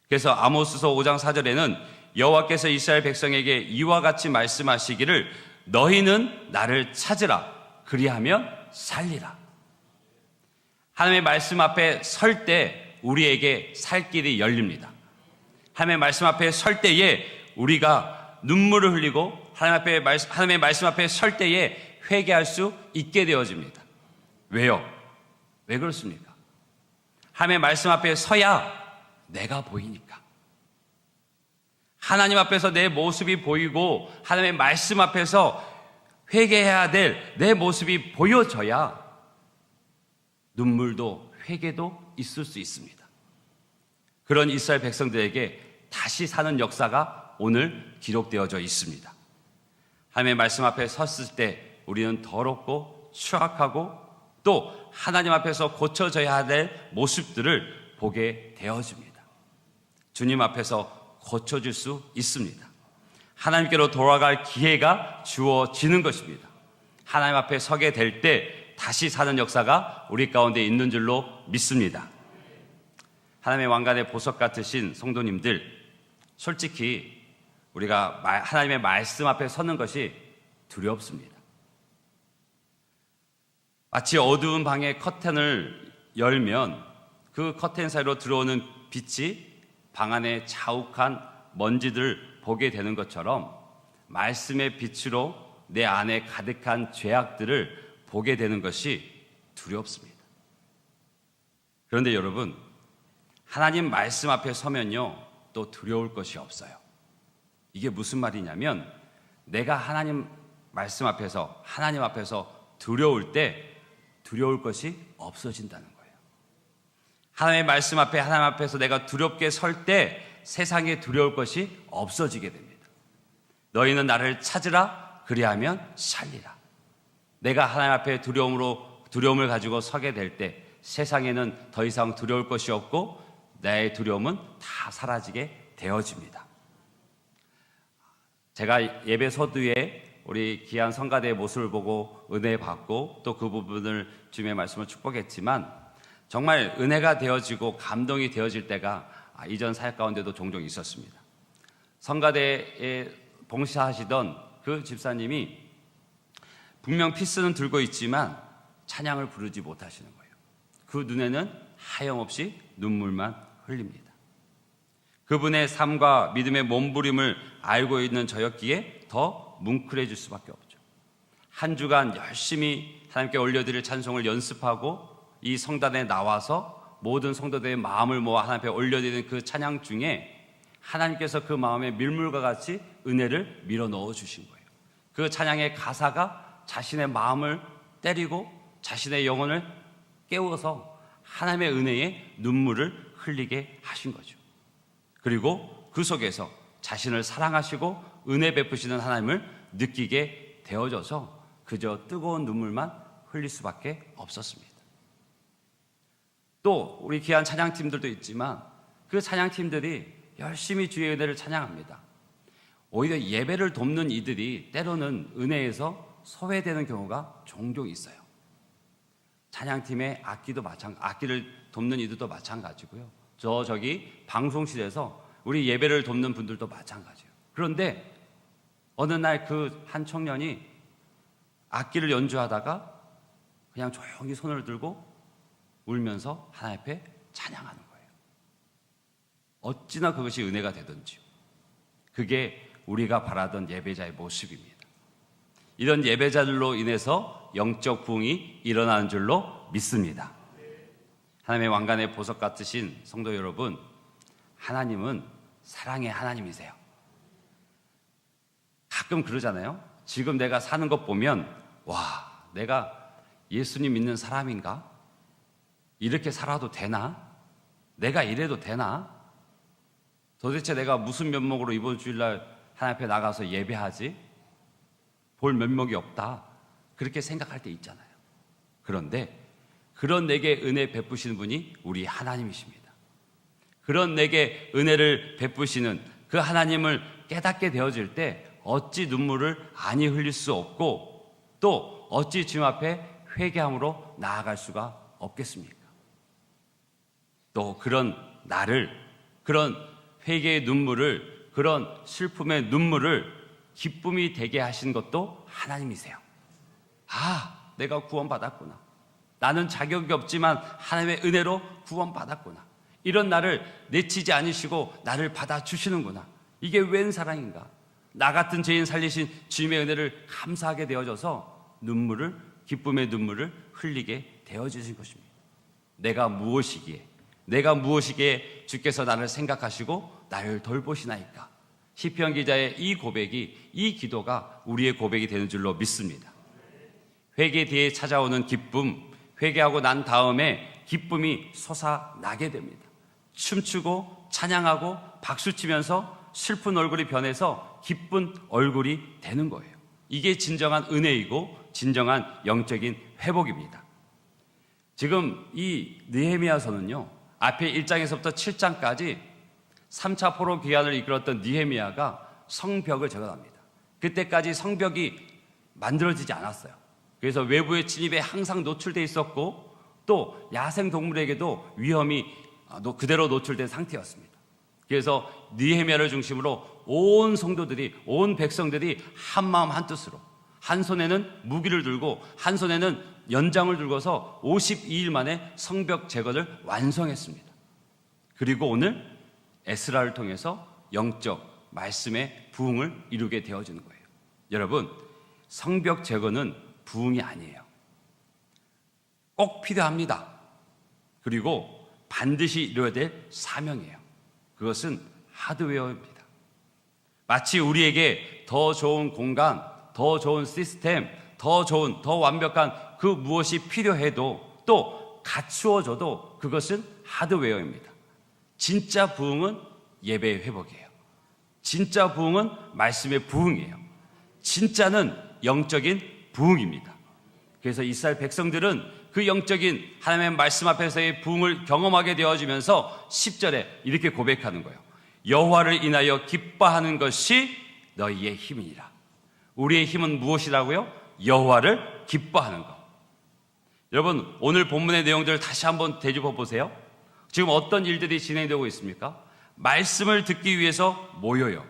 그래서 아모스서 5장 4절에는 여호와께서 이스라엘 백성에게 이와 같이 말씀하시기를 너희는 나를 찾으라. 그리하면 살리라. 하나님의 말씀 앞에 설 때 우리에게 살 길이 열립니다. 하나님의 말씀 앞에 설 때에 우리가 눈물을 흘리고 하나님의 말씀 앞에 설 때에 회개할 수 있게 되어집니다. 왜요? 왜 그렇습니까? 하나님의 말씀 앞에 서야 내가 보이니까. 하나님 앞에서 내 모습이 보이고 하나님의 말씀 앞에서 회개해야 될 내 모습이 보여져야 눈물도 회개도 있을 수 있습니다. 그런 이스라엘 백성들에게 다시 사는 역사가 오늘 기록되어져 있습니다. 하나님의 말씀 앞에 섰을 때 우리는 더럽고 추악하고 또 하나님 앞에서 고쳐져야 될 모습들을 보게 되어집니다. 주님 앞에서 고쳐질 수 있습니다. 하나님께로 돌아갈 기회가 주어지는 것입니다. 하나님 앞에 서게 될 때 다시 사는 역사가 우리 가운데 있는 줄로 믿습니다. 하나님의 왕관의 보석 같으신 성도님들, 솔직히 우리가 하나님의 말씀 앞에 서는 것이 두렵습니다. 마치 어두운 방의 커튼을 열면 그 커튼 사이로 들어오는 빛이 방 안에 자욱한 먼지들을 보게 되는 것처럼 말씀의 빛으로 내 안에 가득한 죄악들을 보게 되는 것이 두렵습니다. 그런데 여러분, 하나님 말씀 앞에 서면요, 또 두려울 것이 없어요. 이게 무슨 말이냐면 내가 하나님 말씀 앞에서, 하나님 앞에서 두려울 때 두려울 것이 없어진다는 거예요. 하나님의 말씀 앞에, 하나님 앞에서 내가 두렵게 설 때 세상에 두려울 것이 없어지게 됩니다. 너희는 나를 찾으라. 그리하면 살리라. 내가 하나님 앞에 두려움을 가지고 서게 될 때 세상에는 더 이상 두려울 것이 없고 내 두려움은 다 사라지게 되어집니다. 제가 예배 서두에 우리 귀한 성가대의 모습을 보고 은혜 받고 또 그 부분을 주님의 말씀을 축복했지만 정말 은혜가 되어지고 감동이 되어질 때가 이전 사역 가운데도 종종 있었습니다. 성가대에 봉사하시던 그 집사님이 분명 피스는 들고 있지만 찬양을 부르지 못하시는 거예요. 그 눈에는 하염없이 눈물만 흘립니다. 그분의 삶과 믿음의 몸부림을 알고 있는 저였기에 더 뭉클해질 수밖에 없죠. 한 주간 열심히 하나님께 올려드릴 찬송을 연습하고 이 성단에 나와서 모든 성도들의 마음을 모아 하나님 앞에 올려드리는 그 찬양 중에 하나님께서 그 마음에 밀물과 같이 은혜를 밀어 넣어 주신 거예요. 그 찬양의 가사가 자신의 마음을 때리고 자신의 영혼을 깨워서 하나님의 은혜에 눈물을 흘리게 하신 거죠. 그리고 그 속에서 자신을 사랑하시고 은혜 베푸시는 하나님을 느끼게 되어져서 그저 뜨거운 눈물만 흘릴 수밖에 없었습니다. 또 우리 귀한 찬양팀들도 있지만 그 찬양팀들이 열심히 주의 은혜를 찬양합니다. 오히려 예배를 돕는 이들이 때로는 은혜에서 소외되는 경우가 종종 있어요. 찬양팀의 악기를 돕는 이들도 마찬가지고요. 저기 방송실에서 우리 예배를 돕는 분들도 마찬가지예요. 그런데 어느 날 그 한 청년이 악기를 연주하다가 그냥 조용히 손을 들고 울면서 하나님 앞에 찬양하는 거예요. 어찌나 그것이 은혜가 되든지요. 그게 우리가 바라던 예배자의 모습입니다. 이런 예배자들로 인해서 영적 부흥이 일어나는 줄로 믿습니다. 하나님의 왕관의 보석 같으신 성도 여러분, 하나님은 사랑의 하나님이세요. 가끔 그러잖아요. 지금 내가 사는 것 보면 와, 내가 예수님 믿는 사람인가? 이렇게 살아도 되나? 내가 이래도 되나? 도대체 내가 무슨 면목으로 이번 주일날 하나님 앞에 나가서 예배하지? 볼 면목이 없다. 그렇게 생각할 때 있잖아요. 그런데 그런 내게 은혜 베푸시는 분이 우리 하나님이십니다. 그런 내게 은혜를 베푸시는 그 하나님을 깨닫게 되어질 때 어찌 눈물을 아니 흘릴 수 없고 또 어찌 주님 앞에 회개함으로 나아갈 수가 없겠습니까? 또 그런 나를, 그런 회개의 눈물을, 그런 슬픔의 눈물을 기쁨이 되게 하신 것도 하나님이세요. 아, 내가 구원받았구나. 나는 자격이 없지만 하나님의 은혜로 구원받았구나. 이런 나를 내치지 않으시고 나를 받아주시는구나. 이게 웬 사랑인가? 나 같은 죄인 살리신 주님의 은혜를 감사하게 되어져서 기쁨의 눈물을 흘리게 되어지신 것입니다. 내가 무엇이기에 주께서 나를 생각하시고 나를 돌보시나이까? 시편 기자의 이 고백이, 이 기도가 우리의 고백이 되는 줄로 믿습니다. 회개 뒤에 찾아오는 기쁨, 회개하고 난 다음에 기쁨이 솟아나게 됩니다. 춤추고 찬양하고 박수치면서 슬픈 얼굴이 변해서 기쁜 얼굴이 되는 거예요. 이게 진정한 은혜이고 진정한 영적인 회복입니다. 지금 이 느헤미야서는요, 앞에 1장에서부터 7장까지 3차 포로 기한을 이끌었던 느헤미야가 성벽을 재건합니다. 그때까지 성벽이 만들어지지 않았어요. 그래서 외부의 침입에 항상 노출되어 있었고 또 야생동물에게도 위험이 그대로 노출된 상태였습니다. 그래서 느헤미야를 중심으로 온 성도들이, 온 백성들이 한 마음 한 뜻으로 한 손에는 무기를 들고 한 손에는 연장을 들고서 52일 만에 성벽 재건을 완성했습니다. 그리고 오늘 에스라를 통해서 영적 말씀의 부흥을 이루게 되어지는 거예요. 여러분, 성벽 재건은 부흥이 아니에요. 꼭 필요합니다. 그리고 반드시 이루어야 될 사명이에요. 그것은 하드웨어입니다. 마치 우리에게 더 좋은 공간, 더 좋은 시스템, 더 좋은, 더 완벽한 그 무엇이 필요해도 또 갖추어져도 그것은 하드웨어입니다. 진짜 부흥은 예배의 회복이에요. 진짜 부흥은 말씀의 부흥이에요. 진짜는 영적인 부흥입니다. 그래서 이스라엘 백성들은 그 영적인 하나님의 말씀 앞에서의 부흥을 경험하게 되어지면서 10절에 이렇게 고백하는 거예요. 여호와를 인하여 기뻐하는 것이 너희의 힘이니라. 우리의 힘은 무엇이라고요? 여호와를 기뻐하는 것. 여러분, 오늘 본문의 내용들을 다시 한번 되짚어 보세요. 지금 어떤 일들이 진행되고 있습니까? 말씀을 듣기 위해서 모여요.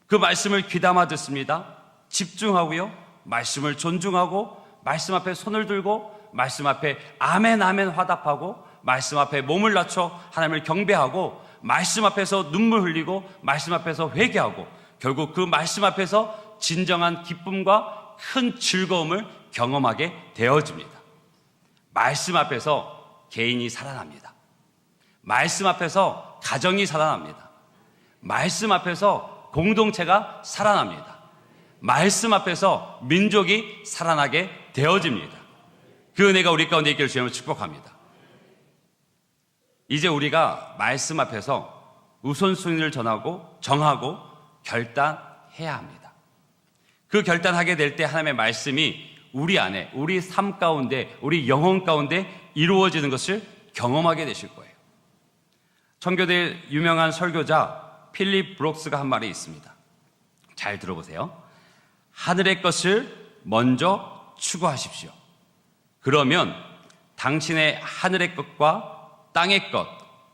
그 말씀을 귀담아 듣습니다. 집중하고요. 말씀을 존중하고 말씀 앞에 손을 들고 말씀 앞에 아멘 아멘 화답하고 말씀 앞에 몸을 낮춰 하나님을 경배하고 말씀 앞에서 눈물 흘리고 말씀 앞에서 회개하고 결국 그 말씀 앞에서 진정한 기쁨과 큰 즐거움을 경험하게 되어집니다. 말씀 앞에서 개인이 살아납니다. 말씀 앞에서 가정이 살아납니다. 말씀 앞에서 공동체가 살아납니다. 말씀 앞에서 민족이 살아나게 되어집니다. 그 은혜가 우리 가운데 있기를 주님을 축복합니다. 이제 우리가 말씀 앞에서 우선순위를 정하고 결단해야 합니다. 그 결단하게 될 때 하나님의 말씀이 우리 안에, 우리 삶 가운데, 우리 영혼 가운데 이루어지는 것을 경험하게 되실 거예요. 청교도의 유명한 설교자 필립 브록스가 한 말이 있습니다. 잘 들어보세요. 하늘의 것을 먼저 추구하십시오. 그러면 당신의 하늘의 것과 땅의 것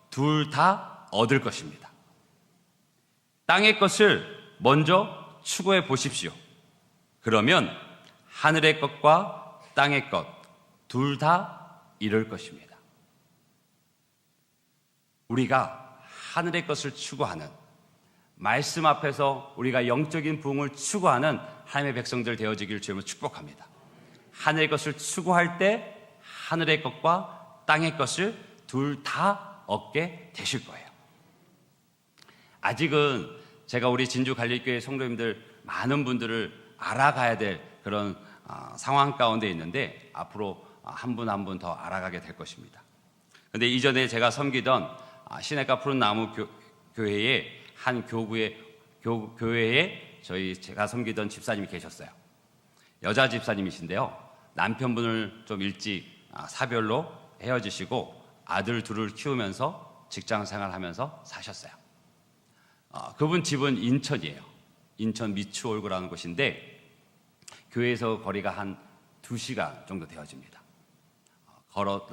둘 다 얻을 것입니다. 땅의 것을 먼저 추구해 보십시오. 그러면 하늘의 것과 땅의 것 둘 다 이룰 것입니다. 우리가 하늘의 것을 추구하는, 말씀 앞에서 우리가 영적인 부흥을 추구하는 하나님의 백성들 되어지기를 주님을 축복합니다. 하늘의 것을 추구할 때 하늘의 것과 땅의 것을 둘 다 얻게 되실 거예요. 아직은 제가 우리 진주 갈릴교회 성도님들 많은 분들을 알아가야 될 그런 상황 가운데 있는데 앞으로 한 분 한 분 더 알아가게 될 것입니다. 그런데 이전에 제가 섬기던 시냇가 푸른 나무 교회의 한 교회에 제가 섬기던 집사님이 계셨어요. 여자 집사님이신데요. 남편분을 좀 일찍 사별로 헤어지시고 아들 둘을 키우면서 직장 생활하면서 사셨어요. 그분 집은 인천이에요. 인천 미추홀구라는 곳인데 교회에서 거리가 한 2시간 정도 되어집니다.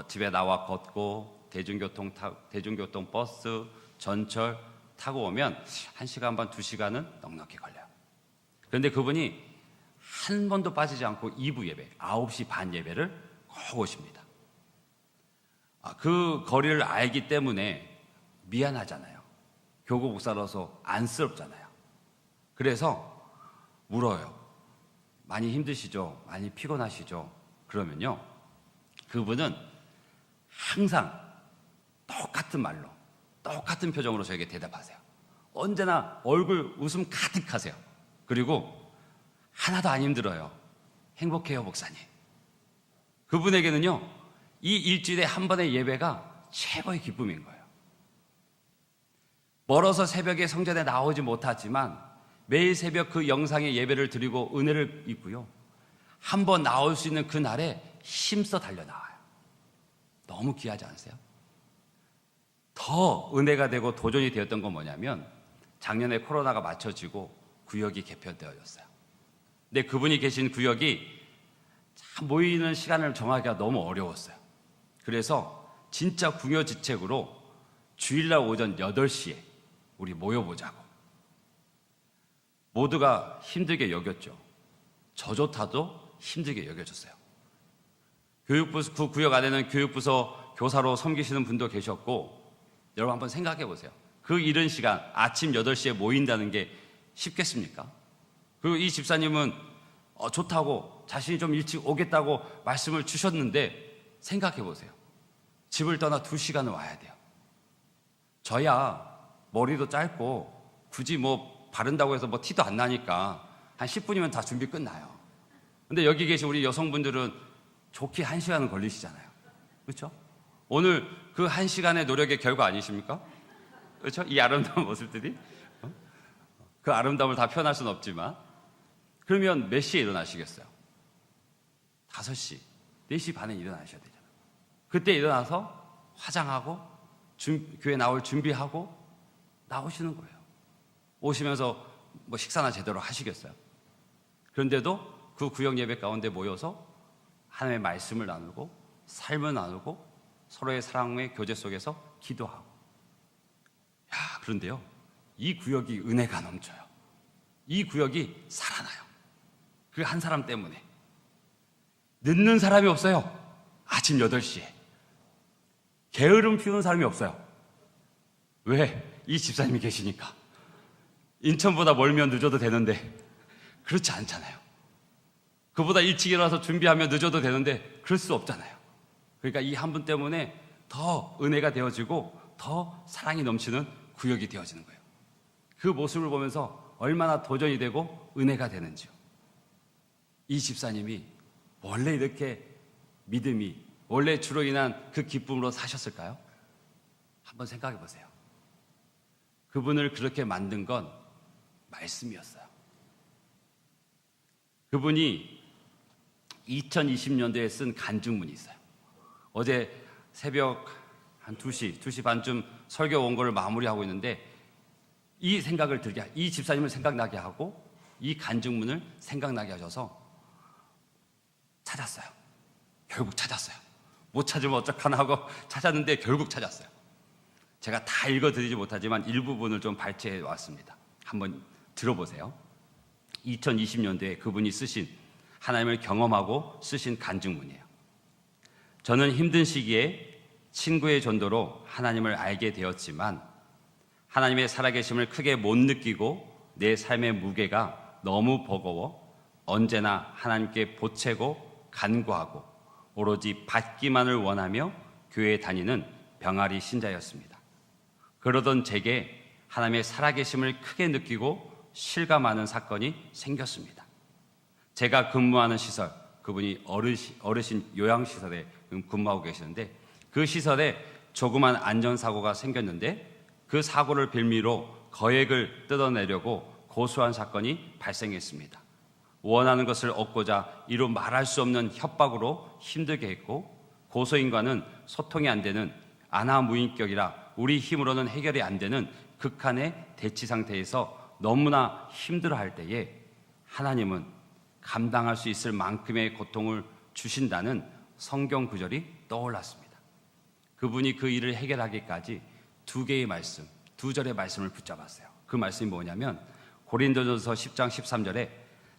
집에 나와 걷고 대중교통 버스, 전철 타고 오면 1시간 반, 2시간은 넉넉히 걸려요. 그런데 그분이 한 번도 빠지지 않고 2부 예배, 9시 반 예배를 꼭 오십니다. 그 거리를 알기 때문에 미안하잖아요. 교구 목사로서 안쓰럽잖아요. 그래서 물어요. 많이 힘드시죠? 많이 피곤하시죠? 그러면요, 그분은 항상 똑같은 말로, 똑같은 표정으로 저에게 대답하세요. 언제나 얼굴 웃음 가득하세요. 그리고 하나도 안 힘들어요. 행복해요, 목사님. 그분에게는요, 이 일주일에 한 번의 예배가 최고의 기쁨인 거예요. 멀어서 새벽에 성전에 나오지 못하지만 매일 새벽 그 영상의 예배를 드리고 은혜를 입고요, 한 번 나올 수 있는 그 날에 힘써 달려나와요. 너무 귀하지 않으세요? 더 은혜가 되고 도전이 되었던 건 뭐냐면 작년에 코로나가 맞춰지고 구역이 개편되어졌어요. 근데 그분이 계신 구역이 참 모이는 시간을 정하기가 너무 어려웠어요. 그래서 진짜 궁여지책으로 주일날 오전 8시에 우리 모여보자고. 모두가 힘들게 여겼죠. 저조차도 힘들게 여겨졌어요. 교육부서, 그 구역 안에는 교육부서 교사로 섬기시는 분도 계셨고, 여러분 한번 생각해 보세요. 그 이른 시간 아침 8시에 모인다는 게 쉽겠습니까? 그리고 이 집사님은 좋다고 자신이 좀 일찍 오겠다고 말씀을 주셨는데 생각해 보세요. 집을 떠나 2시간을 와야 돼요. 저야 머리도 짧고 굳이 바른다고 해서 티도 안 나니까 한 10분이면 다 준비 끝나요. 근데 여기 계신 우리 여성분들은 좋게 1시간은 걸리시잖아요. 그렇죠? 오늘 그 1시간의 노력의 결과 아니십니까? 그렇죠? 이 아름다운 모습들이. 그 아름다움을 다 표현할 수는 없지만, 그러면 몇 시에 일어나시겠어요? 5시, 4시 반에 일어나셔야 되잖아요. 그때 일어나서 화장하고 교회 나올 준비하고 나오시는 거예요. 오시면서 뭐 식사나 제대로 하시겠어요? 그런데도 그 구역 예배 가운데 모여서 하나님의 말씀을 나누고 삶을 나누고 서로의 사랑의 교제 속에서 기도하고. 그런데요, 이 구역이 은혜가 넘쳐요. 이 구역이 살아나요. 그 한 사람 때문에. 늦는 사람이 없어요. 아침 8시에 게으름 피우는 사람이 없어요. 왜? 이 집사님이 계시니까. 인천보다 멀면 늦어도 되는데 그렇지 않잖아요. 그보다 일찍 일어나서 준비하면 늦어도 되는데 그럴 수 없잖아요. 그러니까 이 한 분 때문에 더 은혜가 되어지고 더 사랑이 넘치는 구역이 되어지는 거예요. 그 모습을 보면서 얼마나 도전이 되고 은혜가 되는지요. 이 집사님이 원래 이렇게 믿음이, 원래 주로 인한 그 기쁨으로 사셨을까요? 한번 생각해 보세요. 그분을 그렇게 만든 건 말씀이었어요. 그분이 2020년도에 쓴 간증문이 있어요. 어제 새벽 한 2시 반쯤 설교 원고를 마무리하고 있는데 이 집사님을 생각나게 하고 이 간증문을 생각나게 하셔서 찾았어요. 결국 찾았어요. 못 찾으면 어떡하나 하고 찾았는데 결국 찾았어요. 제가 다 읽어드리지 못하지만 일부분을 좀 발췌해 왔습니다. 한번 들어보세요. 2020년도에 그분이 쓰신, 하나님을 경험하고 쓰신 간증문이에요. 저는 힘든 시기에 친구의 전도로 하나님을 알게 되었지만 하나님의 살아계심을 크게 못 느끼고 내 삶의 무게가 너무 버거워 언제나 하나님께 보채고 간구하고 오로지 받기만을 원하며 교회에 다니는 병아리 신자였습니다. 그러던 제게 하나님의 살아계심을 크게 느끼고 실감하는 사건이 생겼습니다. 제가 근무하는 시설, 그분이 어르신 요양시설에 근무하고 계시는데 그 시설에 조그만 안전사고가 생겼는데 그 사고를 빌미로 거액을 뜯어내려고 고소한 사건이 발생했습니다. 원하는 것을 얻고자 이루 말할 수 없는 협박으로 힘들게 했고 고소인과는 소통이 안 되는 안하무인격이라 우리 힘으로는 해결이 안 되는 극한의 대치 상태에서 너무나 힘들어할 때에 하나님은 감당할 수 있을 만큼의 고통을 주신다는 성경 구절이 떠올랐습니다. 그분이 그 일을 해결하기까지 2개의 말씀, 2절의 말씀을 붙잡았어요. 그 말씀이 뭐냐면 고린도전서 10장 13절에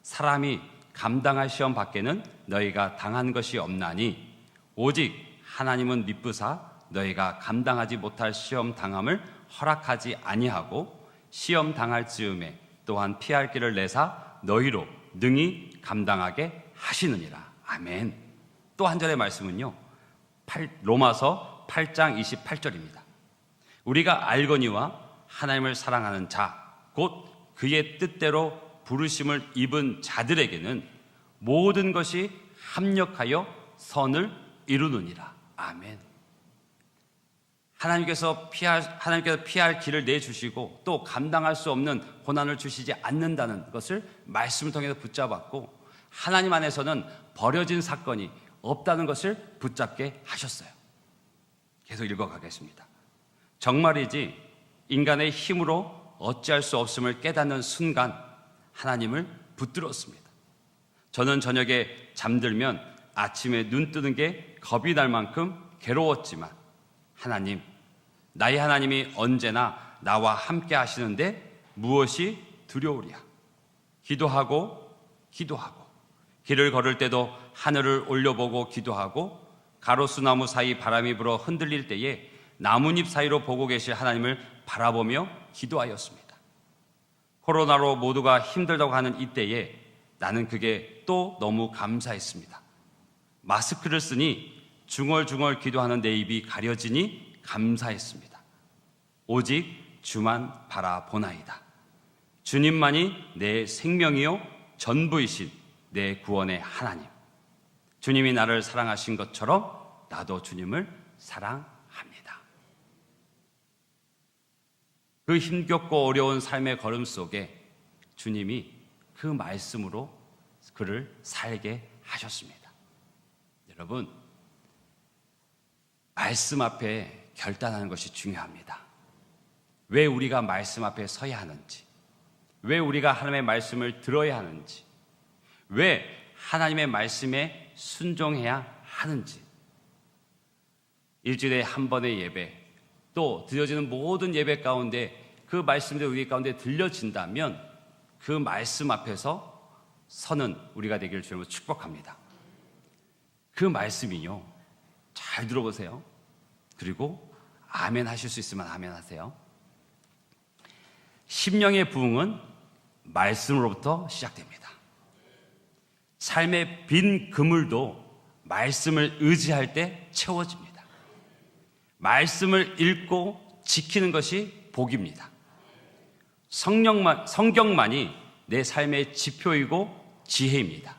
사람이 감당할 시험 밖에는 너희가 당한 것이 없나니 오직 하나님은 미쁘사 너희가 감당하지 못할 시험 당함을 허락하지 아니하고 시험 당할 즈음에 또한 피할 길을 내사 너희로 능히 감당하게 하시느니라. 아멘. 또 한 절의 말씀은요, 로마서 8장 28절입니다. 우리가 알거니와 하나님을 사랑하는 자, 곧 그의 뜻대로 부르심을 입은 자들에게는 모든 것이 합력하여 선을 이루느니라. 아멘. 하나님께서 피할 길을 내주시고 또 감당할 수 없는 고난을 주시지 않는다는 것을 말씀을 통해서 붙잡았고 하나님 안에서는 버려진 사건이 없다는 것을 붙잡게 하셨어요. 계속 읽어가겠습니다. 정말이지 인간의 힘으로 어찌할 수 없음을 깨닫는 순간 하나님을 붙들었습니다. 저는 저녁에 잠들면 아침에 눈 뜨는 게 겁이 날 만큼 괴로웠지만 하나님, 나의 하나님이 언제나 나와 함께 하시는데 무엇이 두려우랴. 기도하고 길을 걸을 때도 하늘을 올려보고 기도하고 가로수나무 사이 바람이 불어 흔들릴 때에 나뭇잎 사이로 보고 계실 하나님을 바라보며 기도하였습니다. 코로나로 모두가 힘들다고 하는 이때에 나는 그게 또 너무 감사했습니다. 마스크를 쓰니 중얼중얼 기도하는 내 입이 가려지니 감사했습니다. 오직 주만 바라보나이다. 주님만이 내 생명이요 전부이신 내 구원의 하나님. 주님이 나를 사랑하신 것처럼 나도 주님을 사랑합니다. 그 힘겹고 어려운 삶의 걸음 속에 주님이 그 말씀으로 그를 살게 하셨습니다. 여러분, 말씀 앞에 결단하는 것이 중요합니다. 왜 우리가 말씀 앞에 서야 하는지, 왜 우리가 하나님의 말씀을 들어야 하는지, 왜 하나님의 말씀에 순종해야 하는지, 일주일에 한 번의 예배, 또 드려지는 모든 예배 가운데 그 말씀들이 우리 가운데 들려진다면 그 말씀 앞에서 서는 우리가 되기를 주님으로 축복합니다. 그 말씀이요, 잘 들어보세요. 그리고 아멘 하실 수 있으면 아멘 하세요. 심령의 부흥은 말씀으로부터 시작됩니다. 삶의 빈 그물도 말씀을 의지할 때 채워집니다. 말씀을 읽고 지키는 것이 복입니다. 성경만이 내 삶의 지표이고 지혜입니다.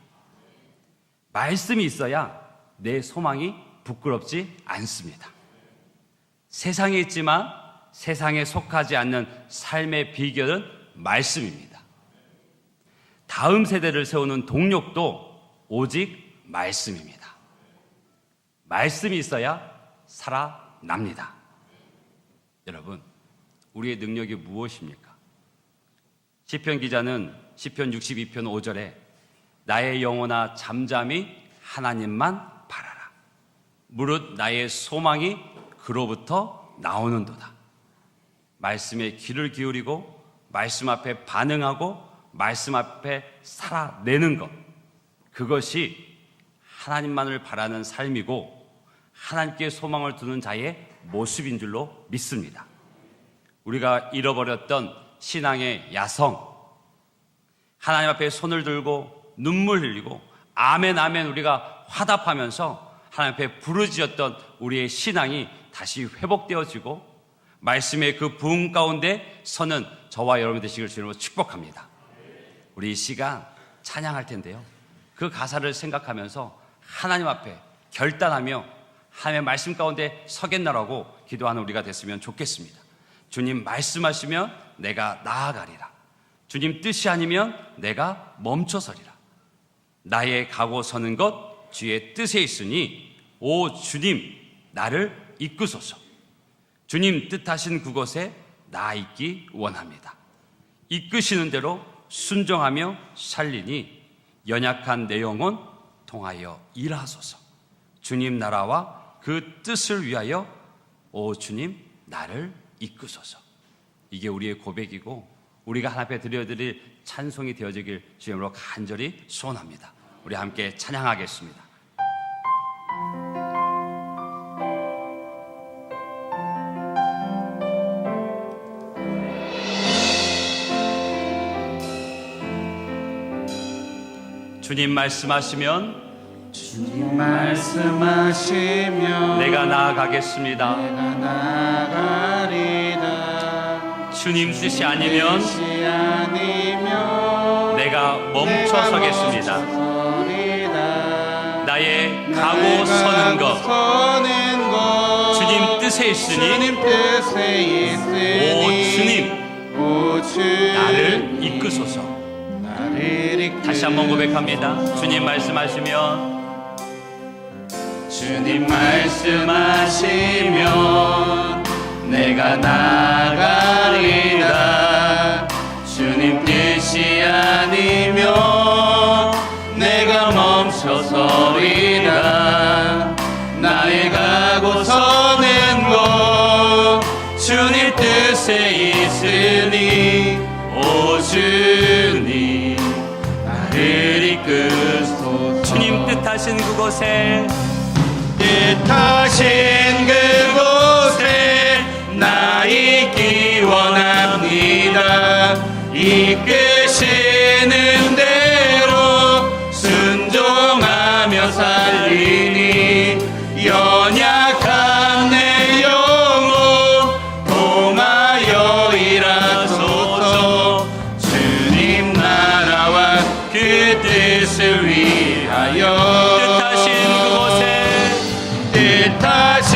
말씀이 있어야 내 소망이 부끄럽지 않습니다. 세상에 있지만 세상에 속하지 않는 삶의 비결은 말씀입니다. 다음 세대를 세우는 동력도 오직 말씀입니다. 말씀이 있어야 살아납니다. 여러분, 우리의 능력이 무엇입니까? 시편 기자는 시편 62편 5절에 나의 영혼아 잠잠히 하나님만 바라라. 무릇 나의 소망이 그로부터 나오는도다. 말씀에 귀를 기울이고 말씀 앞에 반응하고 말씀 앞에 살아내는 것, 그것이 하나님만을 바라는 삶이고 하나님께 소망을 두는 자의 모습인 줄로 믿습니다. 우리가 잃어버렸던 신앙의 야성, 하나님 앞에 손을 들고 눈물 흘리고 아멘 아멘 우리가 화답하면서 하나님 앞에 부르짖었던 우리의 신앙이 다시 회복되어지고 말씀의 그 부흥 가운데 서는 저와 여러분 되시길 주님으로 축복합니다. 우리 이 시간 찬양할 텐데요, 그 가사를 생각하면서 하나님 앞에 결단하며 하나님의 말씀 가운데 서겠나라고 기도하는 우리가 됐으면 좋겠습니다. 주님 말씀하시면 내가 나아가리라. 주님 뜻이 아니면 내가 멈춰서리라. 나의 가고 서는 것 주의 뜻에 있으니 오 주님 나를 이끄소서. 주님 뜻하신 그곳에 나 있기 원합니다. 이끄시는 대로 순종하며 살리니 연약한 내 영혼 통하여 일하소서. 주님 나라와 그 뜻을 위하여 오 주님 나를 이끄소서. 이게 우리의 고백이고 우리가 하나님 앞에 드려드릴 찬송이 되어지길 주님으로 간절히 소원합니다. 우리 함께 찬양하겠습니다. 주님 말씀하시면 주님 말씀하시면 내가 나아가겠습니다. 내가 나아가리라. 주님 뜻이 아니면 뜻이 아니면 내가 멈춰서겠습니다. 나의 가고 서는 것 주님 뜻에 있으니 오 주님 나를 이끄소서. 다시 한번 고백합니다. 주님 말씀하시면 주님 말씀하시면 내가 나아가리라. 주님 뜻이 아니면 내가 멈춰서리라. 나의 가고 서는 곳 주님 뜻에 있으니 오 주님 나를 이끄소서. 주님 뜻하신 그곳에 뜻하신 그곳에 나 있기 원합니다. 이끄시는 대로 순종하며 살리니 연약한 내 영혼 통하여 일하소서. 주님 나라와 그 뜻을 위하여 뜻하신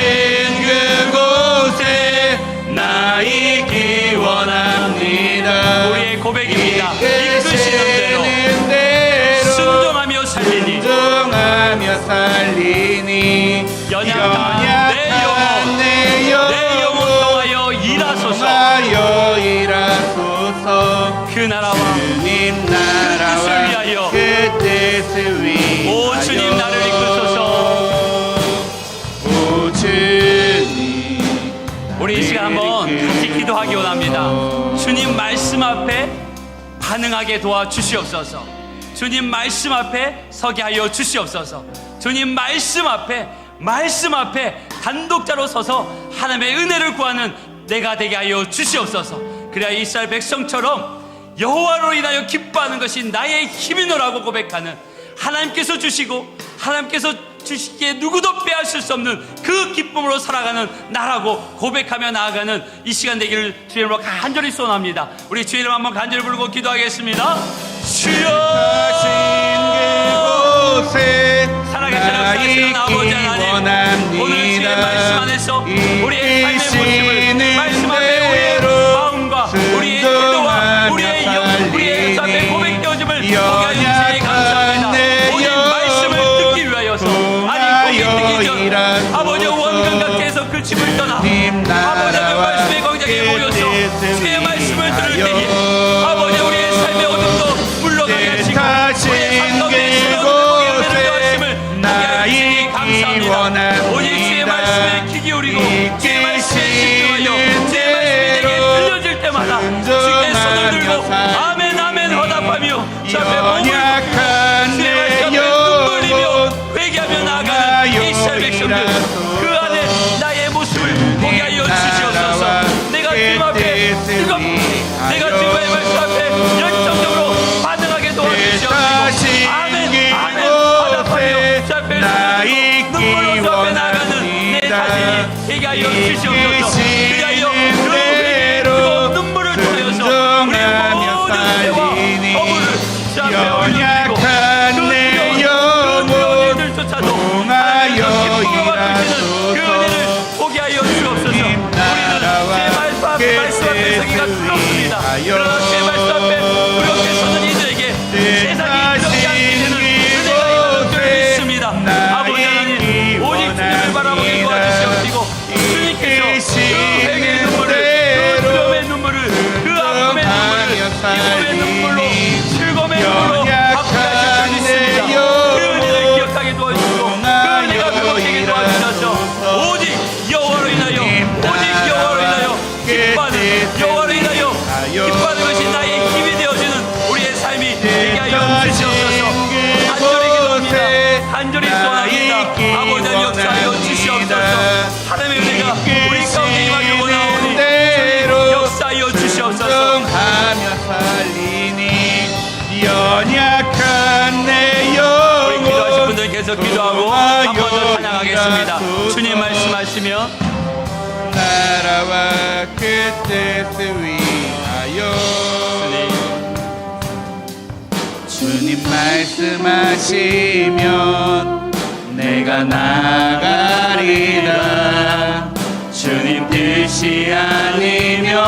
그곳에 나 있기 원합니다. 우리의 고백입니다. 순종하며 살리니 연약한 내 영혼 통하여 일하소서. 통하여 일하소서. 그 나라와 주님 나라와 위하여. 그 뜻을 위하여. 오 주님 나를 이끄소서. 오 주님 우리 이 시간 한번 같이 기도하기 원합니다. 주님 말씀 앞에 반응하게 도와주시옵소서. 주님 말씀 앞에 서게 하여 주시옵소서. 주님 말씀 앞에 단독자로 서서 하나님의 은혜를 구하는 내가 되게 하여 주시옵소서. 그래야 이스라엘 백성처럼 여호와로 인하여 기뻐하는 것이 나의 힘이노라고 고백하는, 하나님께서 주시고 하나님께서 주시기에 누구도 빼앗을 수 없는 그 기쁨으로 살아가는 나라고 고백하며 나아가는 이 시간 되기를 주의 이름으로 간절히 소원합니다. 우리 주의 이름 한번 간절히 부르고 기도하겠습니다. 주여, 그곳에 살아계신 역사하시는 아버지 하나님, 오늘 주의 말씀 안에서 우리의 삶의 모습을 말씀 앞에 우리의 마음과 우리의 태도와 우리의 영, 우리의 주 앞에 고백되어짐을 보게 해주시니 감사합니다. 오직 말씀을 듣기 위하여서, 아니 고개 듣기 전 아버지 원근 같게 해서 그 집을 떠나 아버지의 말씀의 광장에 모여서 주의 말씀을 들을 때에 아버지 우리의 삶의 어둠도 물러가게 하시고 우리의 삶 가운데 신앙을 은혜를 더하심을 나의 감사합니다. 오직 주의 말씀에 귀 기울이고 주의 말씀에 집중하여 주의 말씀이 내게 들려질 때마다 주의 손을 들고 아멘 아멘 화답하며 주 앞에 몸을 주의 말씀 앞에 눈물 흘리며 회개하며 나아가는 이스라엘 백성들, 그 안에 나의 모습을 보게 하여 주시옵소서. 내가 주님 앞에 뜨겁고 내가 주의 말씀 앞에 열정적으로 반응하게 도와주시옵소서. 아멘 아멘 화답하며 주 앞에 눈물로 주 앞에 나아가는 내 자신이 되게 하여 주시옵소서. 그리하여 그 회개의 뜨거운 눈물을 통하여서 우리의 모든 죄와 허물을 주 앞에 올려드리고 그 두려운 일들조차도 하나님께서 기쁨으로 바꾸시는 그 은혜를 보게 하여 주옵소서. 우리는 제 말씀 앞에 서기가 두렵습니다. 그러나 제 말씀 앞에 두렵게 서는 이들에게 세상이 두렵지 않게 되는 은혜가 임하는 줄 믿습니다. 아버지 하나님, 오직 주님을 바라보게 도와주시옵시고 주님께서 그 회개의 눈물을, 그 두려움의 눈물을, 그 아픔의 눈물을 기쁨의 눈물로, 즐거움의 눈물로 바꾸게 하실 줄 믿습니다. 그 은혜를 기억하게 도와주시고 그 은혜가 회복되게 도와주셔서 오직 여호와로 인하여, 오직 여호와로 인하여 기뻐하는, 여호와로 인하여 기뻐하는 것이 나의 힘이 되어지는 우리의 삶이 되게 하여 주시옵소서. 간절히 기도합니다. 간절히 소원합니다. 아버지 하나님 역사하여 주시옵소서. 하나님의 은혜가 우리 가운데 임하길 원하오니 주님 역사하여 주시옵소서. 하며 살리니 연약한 내 우리 영혼 기도하신 분들 계속 기도하고 한 번 더 찬양하겠습니다. 주님 말씀하시며 나라와 그 뜻을 위하여. 주님 말씀하시면 내가 나가리라. 주님 뜻이 아니면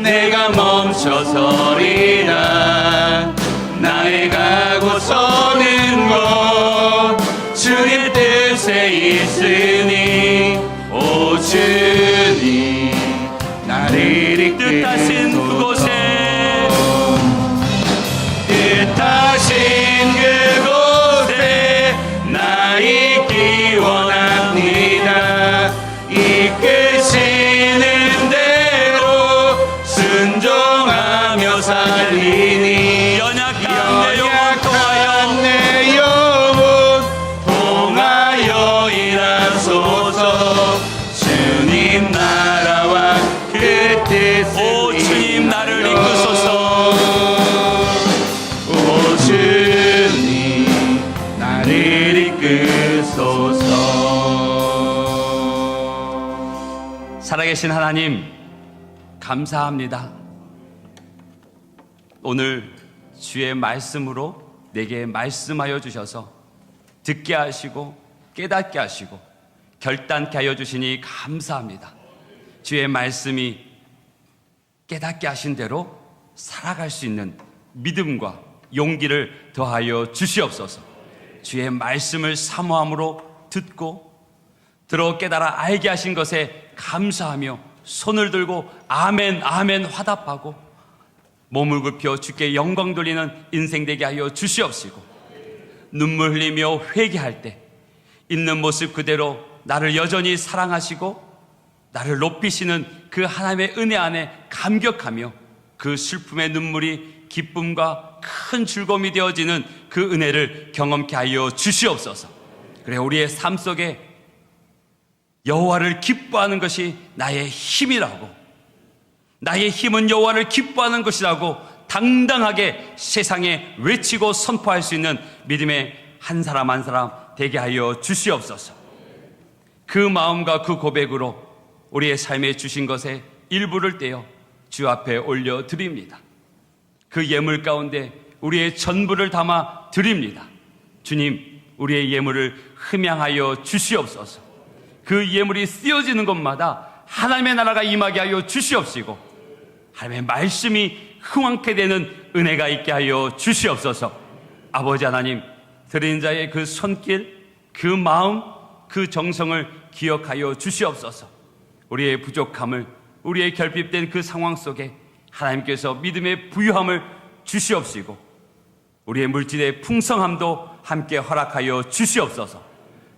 내가 멈춰서리라. 나의 가고 서는 곳 주님 뜻에 있으니 오 주님 나를 뜻하신 그곳에, 뜻하신 그곳에 나 있기 원합니다. 이끄시는 대로 순종하며 살리니 연약한 내 영혼 통하여 일하소서. 주님 나라와 그 뜻을 오 주님 나를 이끄소서. 오 주님 나를 이끄소서. 살아계신 하나님 감사합니다. 오늘 주의 말씀으로 내게 말씀하여 주셔서 듣게 하시고 깨닫게 하시고 결단케 하여 주시니 감사합니다. 주의 말씀이 깨닫게 하신 대로 살아갈 수 있는 믿음과 용기를 더하여 주시옵소서. 주의 말씀을 사모함으로 듣고 들어 깨달아 알게 하신 것에 감사하며 손을 들고 아멘 아멘 화답하고 몸을 굽혀 주께 영광 돌리는 인생 되게 하여 주시옵시고, 눈물 흘리며 회개할 때 있는 모습 그대로 나를 여전히 사랑하시고 나를 높이시는 그 하나님의 은혜 안에 감격하며 그 슬픔의 눈물이 기쁨과 큰 즐거움이 되어지는 그 은혜를 경험케 하여 주시옵소서. 그래, 우리의 삶 속에 여호와를 기뻐하는 것이 나의 힘이라고, 나의 힘은 여호와를 기뻐하는 것이라고 당당하게 세상에 외치고 선포할 수 있는 믿음의 한 사람 한 사람 되게 하여 주시옵소서. 그 마음과 그 고백으로 우리의 삶에 주신 것의 일부를 떼어 주 앞에 올려드립니다. 그 예물 가운데 우리의 전부를 담아 드립니다. 주님, 우리의 예물을 흠양하여 주시옵소서. 그 예물이 쓰여지는 곳마다 하나님의 나라가 임하게 하여 주시옵시고, 하나님의 말씀이 흥왕케 되는 은혜가 있게 하여 주시옵소서. 아버지 하나님, 드린 자의 그 손길, 그 마음, 그 정성을 기억하여 주시옵소서. 우리의 부족함을, 우리의 결핍된 그 상황 속에 하나님께서 믿음의 부유함을 주시옵시고, 우리의 물질의 풍성함도 함께 허락하여 주시옵소서.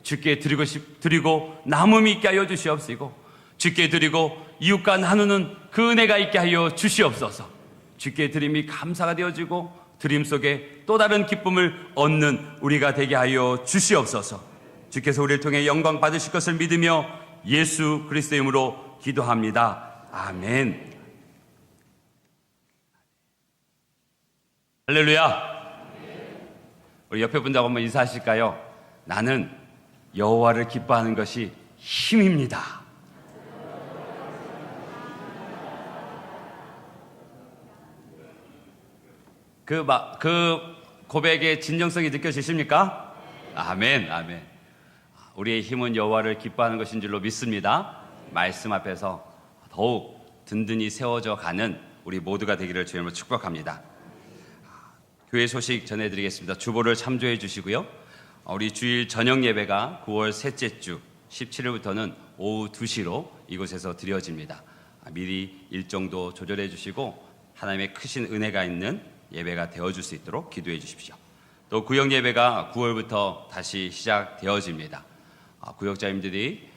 주께 드리고 남음이 있게 하여 주시옵시고, 주께 드리고 이웃과 나누는 그 은혜가 있게 하여 주시옵소서. 주께 드림이 감사가 되어지고 드림 속에 또 다른 기쁨을 얻는 우리가 되게 하여 주시옵소서. 주께서 우리를 통해 영광 받으실 것을 믿으며 예수 그리스도의 이름으로 기도합니다. 아멘. 할렐루야. 우리 옆에 분하고 한번 인사하실까요? 나는 여호와를 기뻐하는 것이 힘입니다. 그 고백의 진정성이 느껴지십니까? 아멘, 아멘. 우리의 힘은 여호와를 기뻐하는 것인 줄로 믿습니다. 말씀 앞에서 더욱 든든히 세워져 가는 우리 모두가 되기를 주님으로 축복합니다. 교회 소식 전해드리겠습니다. 주보를 참조해 주시고요. 우리 주일 저녁 예배가 9월 셋째 주 17일부터는 오후 2시로 이곳에서 드려집니다. 미리 일정도 조절해 주시고 하나님의 크신 은혜가 있는 예배가 되어줄 수 있도록 기도해 주십시오. 또 구역 예배가 9월부터 다시 시작되어집니다. 구역자님들이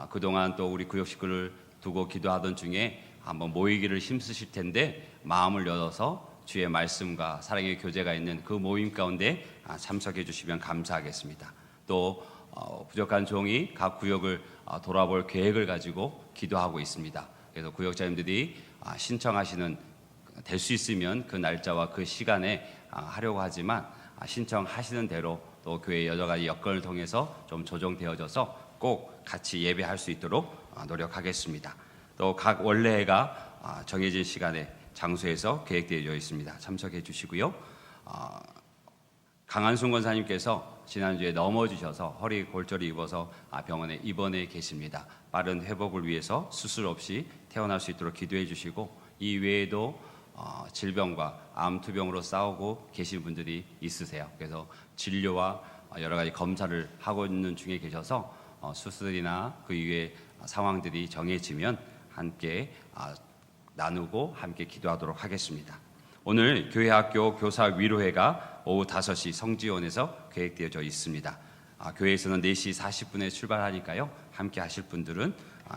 그동안 또 우리 구역 식구를 두고 기도하던 중에 한번 모이기를 힘쓰실 텐데 마음을 열어서 주의 말씀과 사랑의 교제가 있는 그 모임 가운데 참석해 주시면 감사하겠습니다. 또 부족한 종이 각 구역을 돌아볼 계획을 가지고 기도하고 있습니다. 그래서 구역자님들이 신청하시는 될 수 있으면 그 날짜와 그 시간에 하려고 하지만 신청하시는 대로 또 교회 여러 가지 여건을 통해서 좀 조정되어져서 꼭 같이 예배할 수 있도록 노력하겠습니다. 또 각 원래회가 정해진 시간에 장소에서 계획되어 있습니다. 참석해 주시고요. 강한순 권사님께서 지난주에 넘어지셔서 허리 골절이 입어서 병원에 입원해 계십니다. 빠른 회복을 위해서 수술 없이 퇴원할 수 있도록 기도해 주시고, 이 외에도 질병과 암 투병으로 싸우고 계신 분들이 있으세요. 그래서 진료와 여러 가지 검사를 하고 있는 중에 계셔서 수술이나 그 이외의 상황들이 정해지면 함께 나누고 함께 기도하도록 하겠습니다. 오늘 교회학교 교사 위로회가 오후 5시 성지원에서 계획되어져 있습니다. 교회에서는 4시 40분에 출발하니까요. 함께 하실 분들은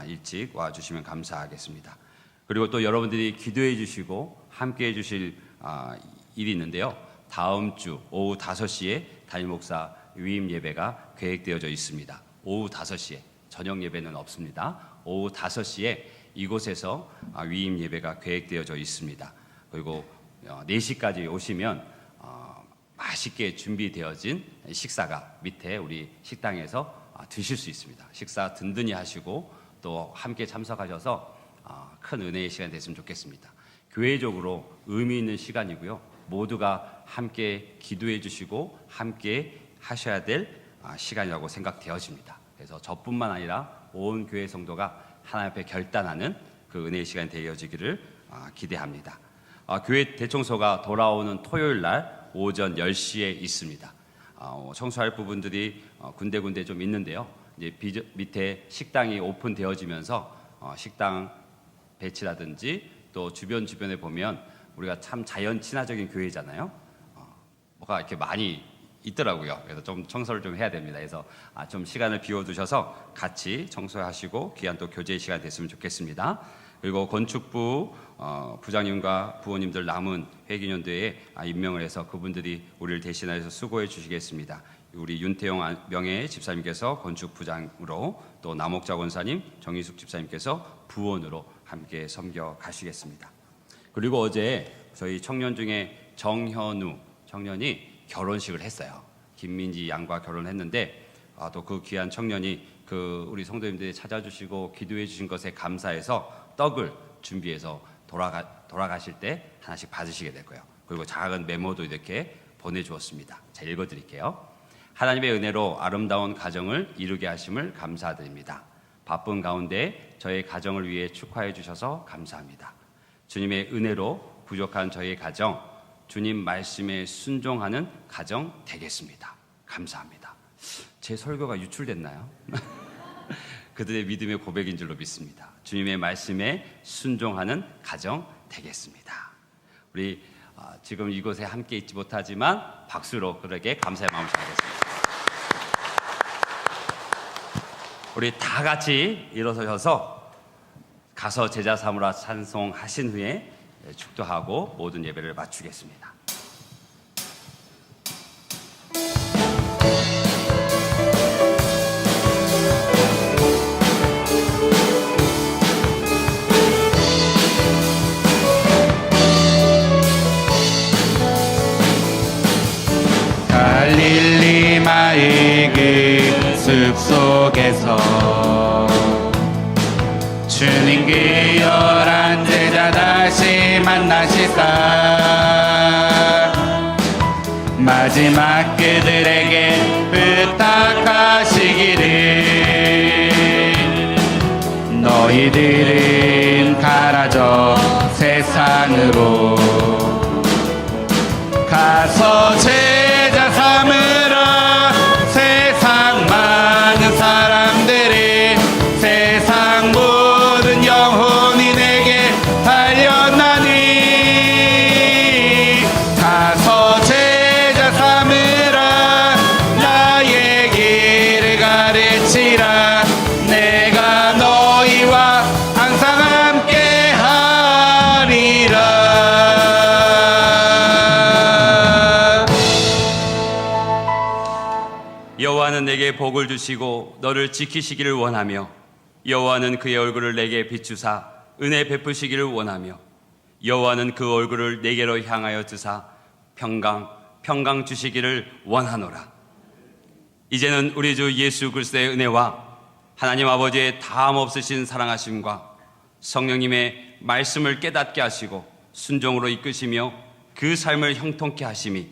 일찍 와주시면 감사하겠습니다. 그리고 또 여러분들이 기도해 주시고 함께 해 주실 일이 있는데요. 다음 주 오후 5시에 담임목사 위임 예배가 계획되어져 있습니다. 오후 5시에, 저녁 예배는 없습니다. 오후 5시에 이곳에서 위임 예배가 계획되어져 있습니다. 그리고 4시까지 오시면 맛있게 준비되어진 식사가 밑에 우리 식당에서 드실 수 있습니다. 식사 든든히 하시고 또 함께 참석하셔서 큰 은혜의 시간이 됐으면 좋겠습니다. 교회적으로 의미 있는 시간이고요. 모두가 함께 기도해 주시고 함께 하셔야 될 시간이라고 생각되어집니다. 그래서 저뿐만 아니라 온 교회 성도가 하나님 앞에 결단하는 그 은혜의 시간이 되어지기를 기대합니다. 교회 대청소가 돌아오는 토요일 날 오전 10시에 있습니다. 청소할 부분들이 군데군데 좀 있는데요. 이제 밑에 식당이 오픈되어지면서 식당 배치라든지 또 주변에 보면 우리가 참 자연 친화적인 교회잖아요. 뭐가 이렇게 많이 있더라고요. 그래서 좀 청소를 좀 해야 됩니다. 그래서 좀 시간을 비워두셔서 같이 청소하시고 귀한 또 교제 시간 됐으면 좋겠습니다. 그리고 건축부 부장님과 부원님들 남은 회기년도에 임명을 해서 그분들이 우리를 대신하여서 수고해 주시겠습니다. 우리 윤태용 명예 집사님께서 건축부장으로 또 남옥자 권사님, 정희숙 집사님께서 부원으로 함께 섬겨 가시겠습니다. 그리고 어제 저희 청년 중에 정현우 청년이 결혼식을 했어요. 김민지 양과 결혼했는데 또 그 귀한 청년이 우리 성도님들이 찾아주시고 기도해 주신 것에 감사해서 떡을 준비해서 돌아가실 때 하나씩 받으시게 될 거예요. 그리고 작은 메모도 이렇게 보내주었습니다. 제가 읽어드릴게요. 하나님의 은혜로 아름다운 가정을 이루게 하심을 감사드립니다. 바쁜 가운데 저의 가정을 위해 축하해 주셔서 감사합니다. 주님의 은혜로 부족한 저의 가정, 주님 말씀에 순종하는 가정 되겠습니다. 감사합니다. 제 설교가 유출됐나요? 그들의 믿음의 고백인 줄로 믿습니다. 주님의 말씀에 순종하는 가정 되겠습니다. 우리 지금 이곳에 함께 있지 못하지만 박수로 그에게 감사의 마음을 전하겠습니다. 우리 다 같이 일어서셔서 가서 제자 삼으라 찬송하신 후에 축도하고 모든 예배를 마치겠습니다. 갈릴리마의 그 숲속에서 주님 그 11 제자 다시 만나시사 마지막 그들에게 부탁하시기를 너희들은 가라져 세상으로 가서 제자 삼으라 세상 많은 사람들이 세상 모든 영혼이 내게 달렸나니 가서 제자 삼으라 나의 길을 가르치라 내가 너희와 항상 함께 하리라. 여호와는 내게 복을 주시고 너를 지키시기를 원하며 여호와는 그의 얼굴을 내게 비추사 은혜 베푸시기를 원하며 여호와는 그 얼굴을 내게로 향하여 드사 평강 주시기를 원하노라. 이제는 우리 주 예수 그리스도의 은혜와 하나님 아버지의 다함 없으신 사랑하심과 성령님의 말씀을 깨닫게 하시고 순종으로 이끄시며 그 삶을 형통케 하심이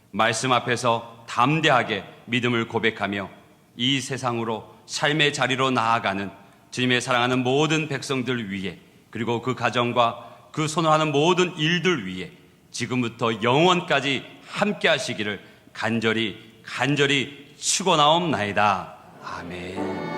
말씀 앞에서 담대하게 믿음을 고백하며 이 세상으로 삶의 자리로 나아가는 주님의 사랑하는 모든 백성들 위해 그리고 그 가정과 그 손을 모든 일들 위해 지금부터 영원까지 함께 하시기를 간절히 축원하옵나이다. 아멘.